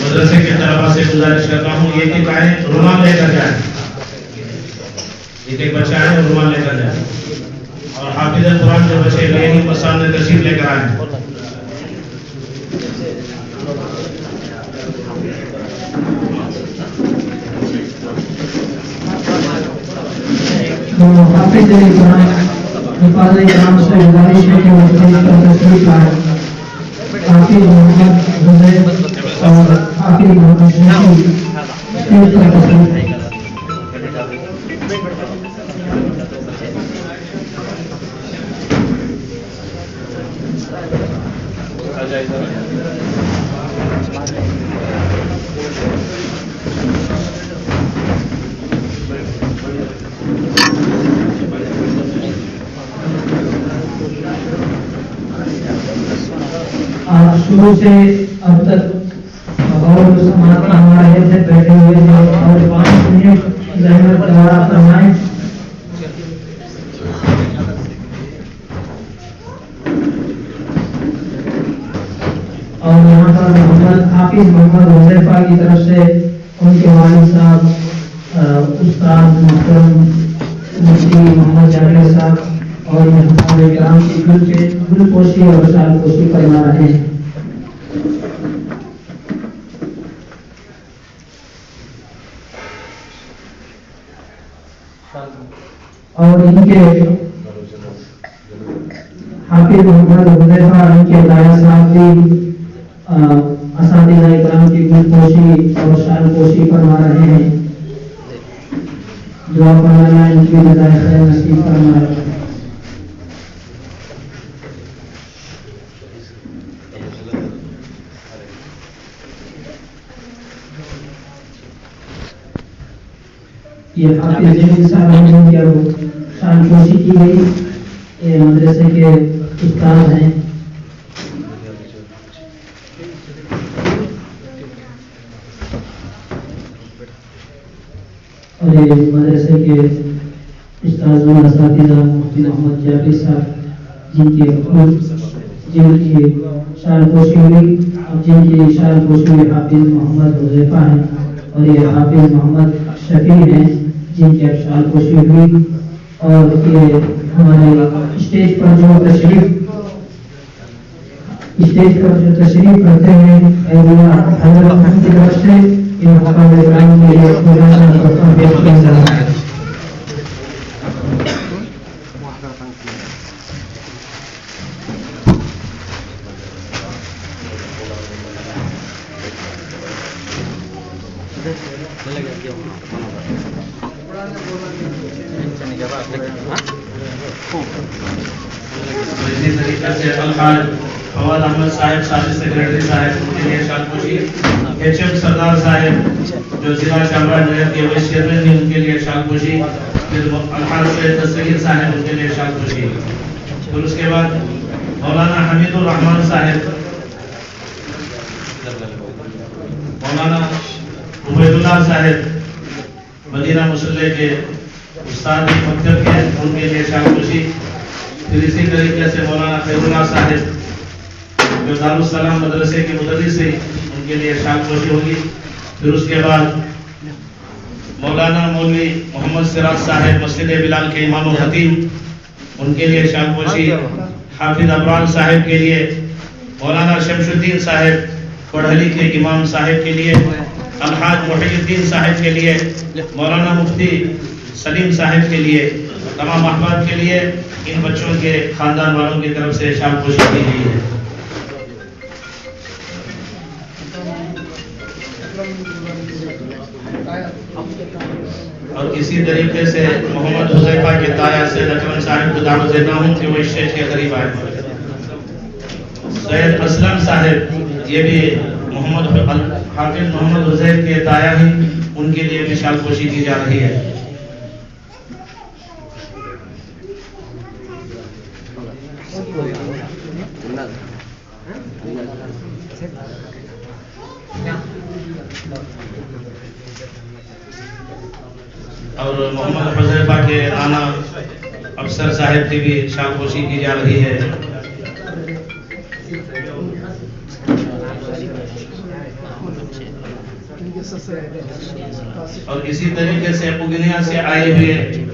مدرسے کے طلباء سے گزارش کرتا ہوں یہ کہ کہیں رومال لے کر جائیں، ایک بچہ ہے رومال لے کر جائیں، اور حافظ قرآن جو بچے لے ہیں وہ سامنے تشریف لے کر آئیں۔ حافظ قرآن حفاظ کرام سے گزارش ہے کہ وہ اسٹیج پر تشریف لائیں۔ حافظ محمد حسین اور حافظ محمد شفیع اسٹیج پر تشریف لائیں۔ آپ شروع سے اب تک غور سماعت ہمارے سے بیٹھے ہوئے ہیں، اور 5 منٹ زحمت دوبارہ فرمائیں۔ اور یہاں پر محمد حافظ محمد حذیفہ کی طرف سے ان کے والد صاحب استاد محترم مفتی محمد جابر صاحب اور یہاں کرام کی گل پوشی اور شال پوشی کروا رہے ہیں. اور ان کے حافظ محمد حذیفہ ان کے دایا صاحب بھی اساتذہ اکرام کی گل پوشی اور شال پوشی کروا رہے ہیں. دعا فرمانا ان کی جزائے خیر نصیب فرمائے. یہ حافظ جمیل صاحب جن کی شان پوشی کی گئی، یہ مدرسے کے استاد ہیں. اور یہ مدرسے کے استاد و اساتذہ مفتی محمد جابر صاحب جن کی شان پوشی ہوئی اور جن کی شان پوشی ہوئی حافظ محمد حذیفہ ہیں اور یہ حافظ محمد شفیع ہیں جن کی شان پوشی ہوئی. اور یہ ہمارے اسٹیج پر جو تشریف کرتے ہیں حضرت کی طرف سے ان مقام اکرام کے لیے مولانا تحفہ پیش کیا جا رہا ہے. اسی طریقے سے الحاج فواد احمد صاحب سابق سیکرٹری صاحب ان کے لیے شال پوشی. ایچ ایم سردار صاحب جو ضلع چامراج نگر کے وائس چیئرمین ہیں ان کے لیے شال پوشی. پھر الحاج سید تصغیر صاحب ان کے لیے شال پوشی. پھر اس کے بعد مولانا حمید الرحمان صاحب، مولانا عبید اللہ صاحب مدینہ مسلح کے استاد مکتب کے ان کے لیے شال پوشی. پھر اسی طریقے سے مولانا خیر اللہ صاحب جو دارالسلام مدرسے کے مدرس ہیں ان کے لیے شال پوشی ہوگی. پھر اس کے بعد مولانا مولوی محمد سراج صاحب مسجد بلال کے امام و خطیب ان کے لیے شال پوشی. حافظ ابرار صاحب کے لیے، مولانا شمس الدین صاحب پڑھلی کے امام صاحب کے لیے، الحاج محی الدین صاحب کے لیے، مولانا مفتی سلیم صاحب کے لیے، تمام احباب کے لیے ان بچوں کے خاندان والوں کی طرف سے شال پوشی کی گئی ہے. اور اسی طریقے سے محمد حذیفہ کے تایا سید اکرم صاحب کو دعوت دیتا ہوں کہ وہ اسٹیج کے قریب آئے. سید اسلم صاحب یہ بھی حافظ محمد حذیفہ کے تایا ہیں، ان کے لیے بھی شال پوشی کی جا رہی ہے. اور محمد حذیفہ کے نانا افسر صاحب کی بھی شال پوشی کی جا رہی ہے. اور اسی طریقے سے پگنیا سے آئے ہوئے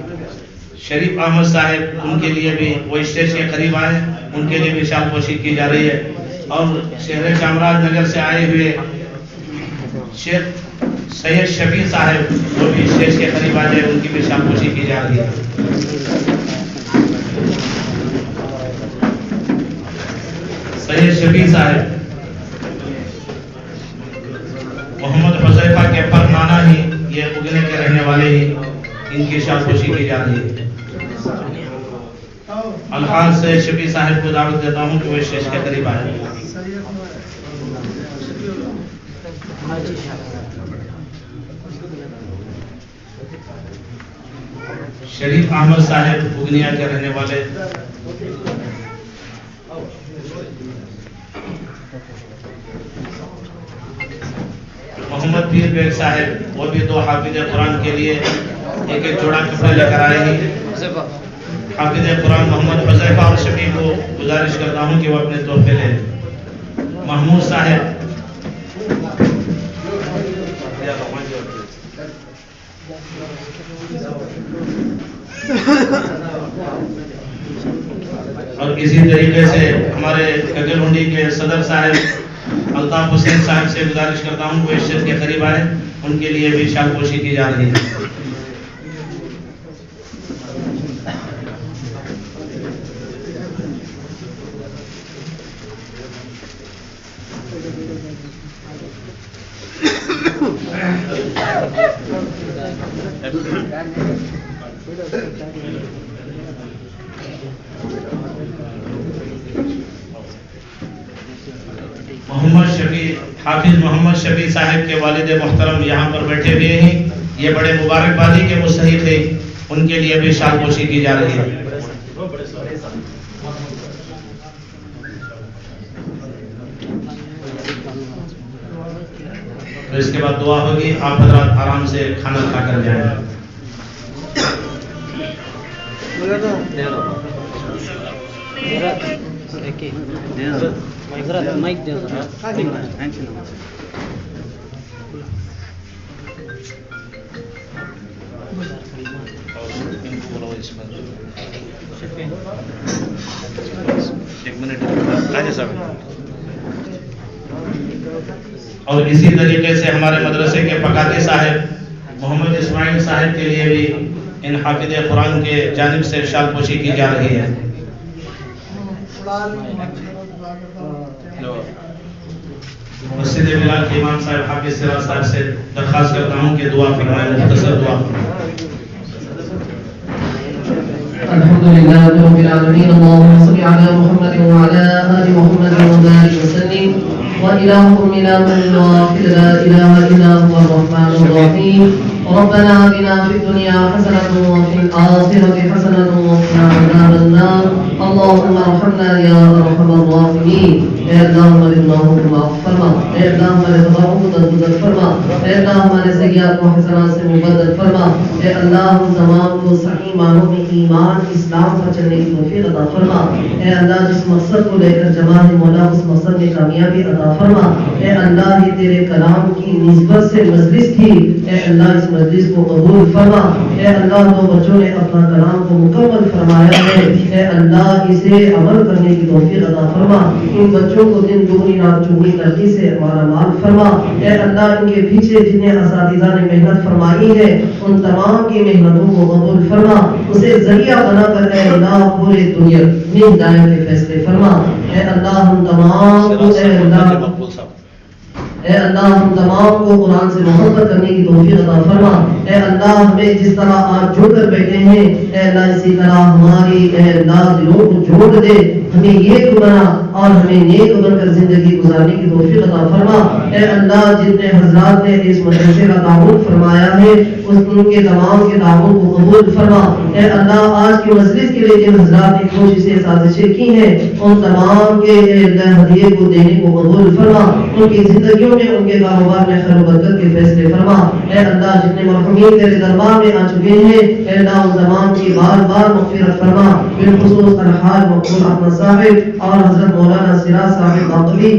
شریف احمد صاحب ان کے لیے بھی وہ اسٹیج کے قریب آئے، ان کے لیے بھی شال پوشی کی جا رہی ہے. اور شہر چامراج نگر سے آئے ہوئے شیخ سید شفیع صاحب جو بھی اسٹیج کے قریب آ جائے ان کی بھی شال پوشی کی جا رہی ہے. سید شفیع صاحب محمد حذیفہ کے پر نانا ہی، یہ اگنے کے رہنے والے ہی، ان کی شال پوشی کی جا رہی ہے. الحاج سید شفیع صاحب کو دعوت دیتا ہوں کہ وہ اسٹیج کے قریب آئے. شریف احمد صاحب بگنیا کے رہنے والے. محمد پیر بیگ صاحب وہ بھی 2 حافظ قرآن کے لیے ایک جوڑا کپڑے لے کر آئے ہیں. حافظ قرآن محمد حذیفہ اور شفیع کو گزارش کرتا ہوں کہ وہ اپنے تحفے لیں. محمود صاحب، اور اسی طریقے سے ہمارے کگل ہنڈی کے صدر صاحب الطاف حسین صاحب سے گزارش کرتا ہوں وہ اسٹیج کے قریب آئے، ان کے لیے بھی شال پوشی کی جا رہی ہے۔ حافظ محمد شفیع صاحب کے والد محترم یہاں پر بیٹھے ہوئے ہیں، یہ بڑے مبارکبادی کے مستحق ہیں، ان کے لیے بھی شال پوشی کی جا رہی ہے۔ تو اس کے بعد دعا ہوگی، آپ حضرات آرام سے کھانا کھا کر جائیں۔ اور اسی طریقے سے ہمارے مدرسے کے پکاتی صاحب محمد اسماعیل صاحب کے لیے بھی ان حافظ قرآن کے جانب سے شال پوشی کی جا رہی ہے۔ مسجد بلال کے امام صاحب حافظ سراج صاحب سے درخواست کرتا ہوں کہ دعا فرمائیں، مختصر دعا۔ الحمدللہ رب العالمین، اللہم صل علی محمد وعلی آل محمد وبارک وسلم، وإلهكم إله واحد لا إله إلا هو الرحمن الرحيم، ربنا آتنا في الدنيا حسنة وفي الآخرة حسنة وقنا عذاب النار، اللهم ارحمنا يا أرحم الراحمين، اے اللہ ہمارے گناہوں کو معاف فرما، اے اللہ ہمارے خطاؤں کو درگزر فرما، اے اللہ ہمارے سیئات و حسنات سے مبدل فرما، اے اللہ ہم تمام کو صحیح معنوں میں ایمان اسلام پر چلنے کی توفیق عطا فرما، اے اللہ جس مقصد کو لے کر جمع ہے مولا اس مقصد میں کامیابی عطا فرما، اے اللہ یہ تیرے کلام کی نسبت سے مجلس تھی، اے اللہ اس مجلس کو قبول فرما، اے اللہ دو بچوں نے اپنا کلام کو مکمل فرمایا ہے، اے اللہ اسے عمل کرنے کی توفیق عطا فرما، ان بچوں کو دن دگنی رات چگنی ترقی سے ہمارا مال فرما، اے اللہ ان کے پیچھے جتنے اساتذہ نے محنت فرمائی ہے ان تمام کی محنتوں کو قبول فرما، اسے ذریعہ بنا کر اے اللہ پورے دنیا میں ہدایت کے فیصلے فرما، اے اللہ ہم تمام کو اے اللہ ہم تمام کو قرآن سے محبت کرنے کی توفیق عطا فرما، اے اللہ ہمیں جس طرح آج جڑ کر بیٹھے ہیں اے اللہ اسی طرح ہماری اے اللہ دلوں کو جوڑ دے، ہمیں یہ بنا اور ہمیں نیک بن کر زندگی گزارنے کی توفیق عطا فرما، اے اللہ جتنے حضرات نے اس مدرسے کا تعاون فرمایا ہے ان کے تمام کے تعاون کو قبول فرما، اے اللہ آج کی مجلس کے لیے جن حضرات نے کوششیں سازشیں کی ہیں ان تمام کے اے اللہ ہدیے کو دینے کو قبول فرما، ان کی زندگیوں میں ان کے کاروبار میں خیر و برکت کے فیصلے فرما، اے اللہ جتنے مرحومین تیرے دربار میں آ چکے ہیں اے اللہ ان تمام کی بار بار مغفرت فرما، بالخصوص الحاج مقبول احمد صاحب اور حضرت مولانا سراج صاحب باقلی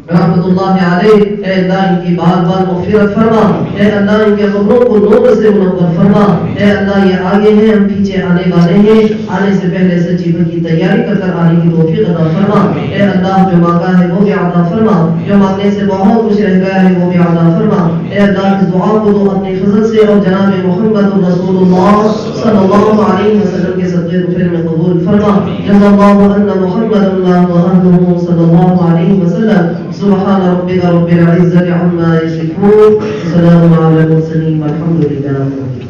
رحمت اللہ علیہ، اے اللہ ان کی بار بار مغفرت فرما، اے اللہ ان کے قبروں کو نور سے منور فرما، اے اللہ یہ آگے ہیں ہم پیچھے آنے والے ہیں، آنے سے پہلے سچی کی تیاری کر کر آنے کی توفیق عطا فرما، اے اللہ جو مانگا ہے وہ بھی عطا فرما، جو مانگنے سے بہت کچھ رہ گیا ہے وہ بھی عطا فرما، اے اللہ اس دعا کو تو اپنے فضل سے اور جناب محمد رسول اللہ صلی اللہ علیہ وسلم کے صدقے طفیل میں قبول فرما، جزا اللہ ان محمد اللہ وآلہ صلی اللہ علیہ وسلم، سبحان ربك رب العزة عما يصفون، وسلام على المرسلين والحمد لله.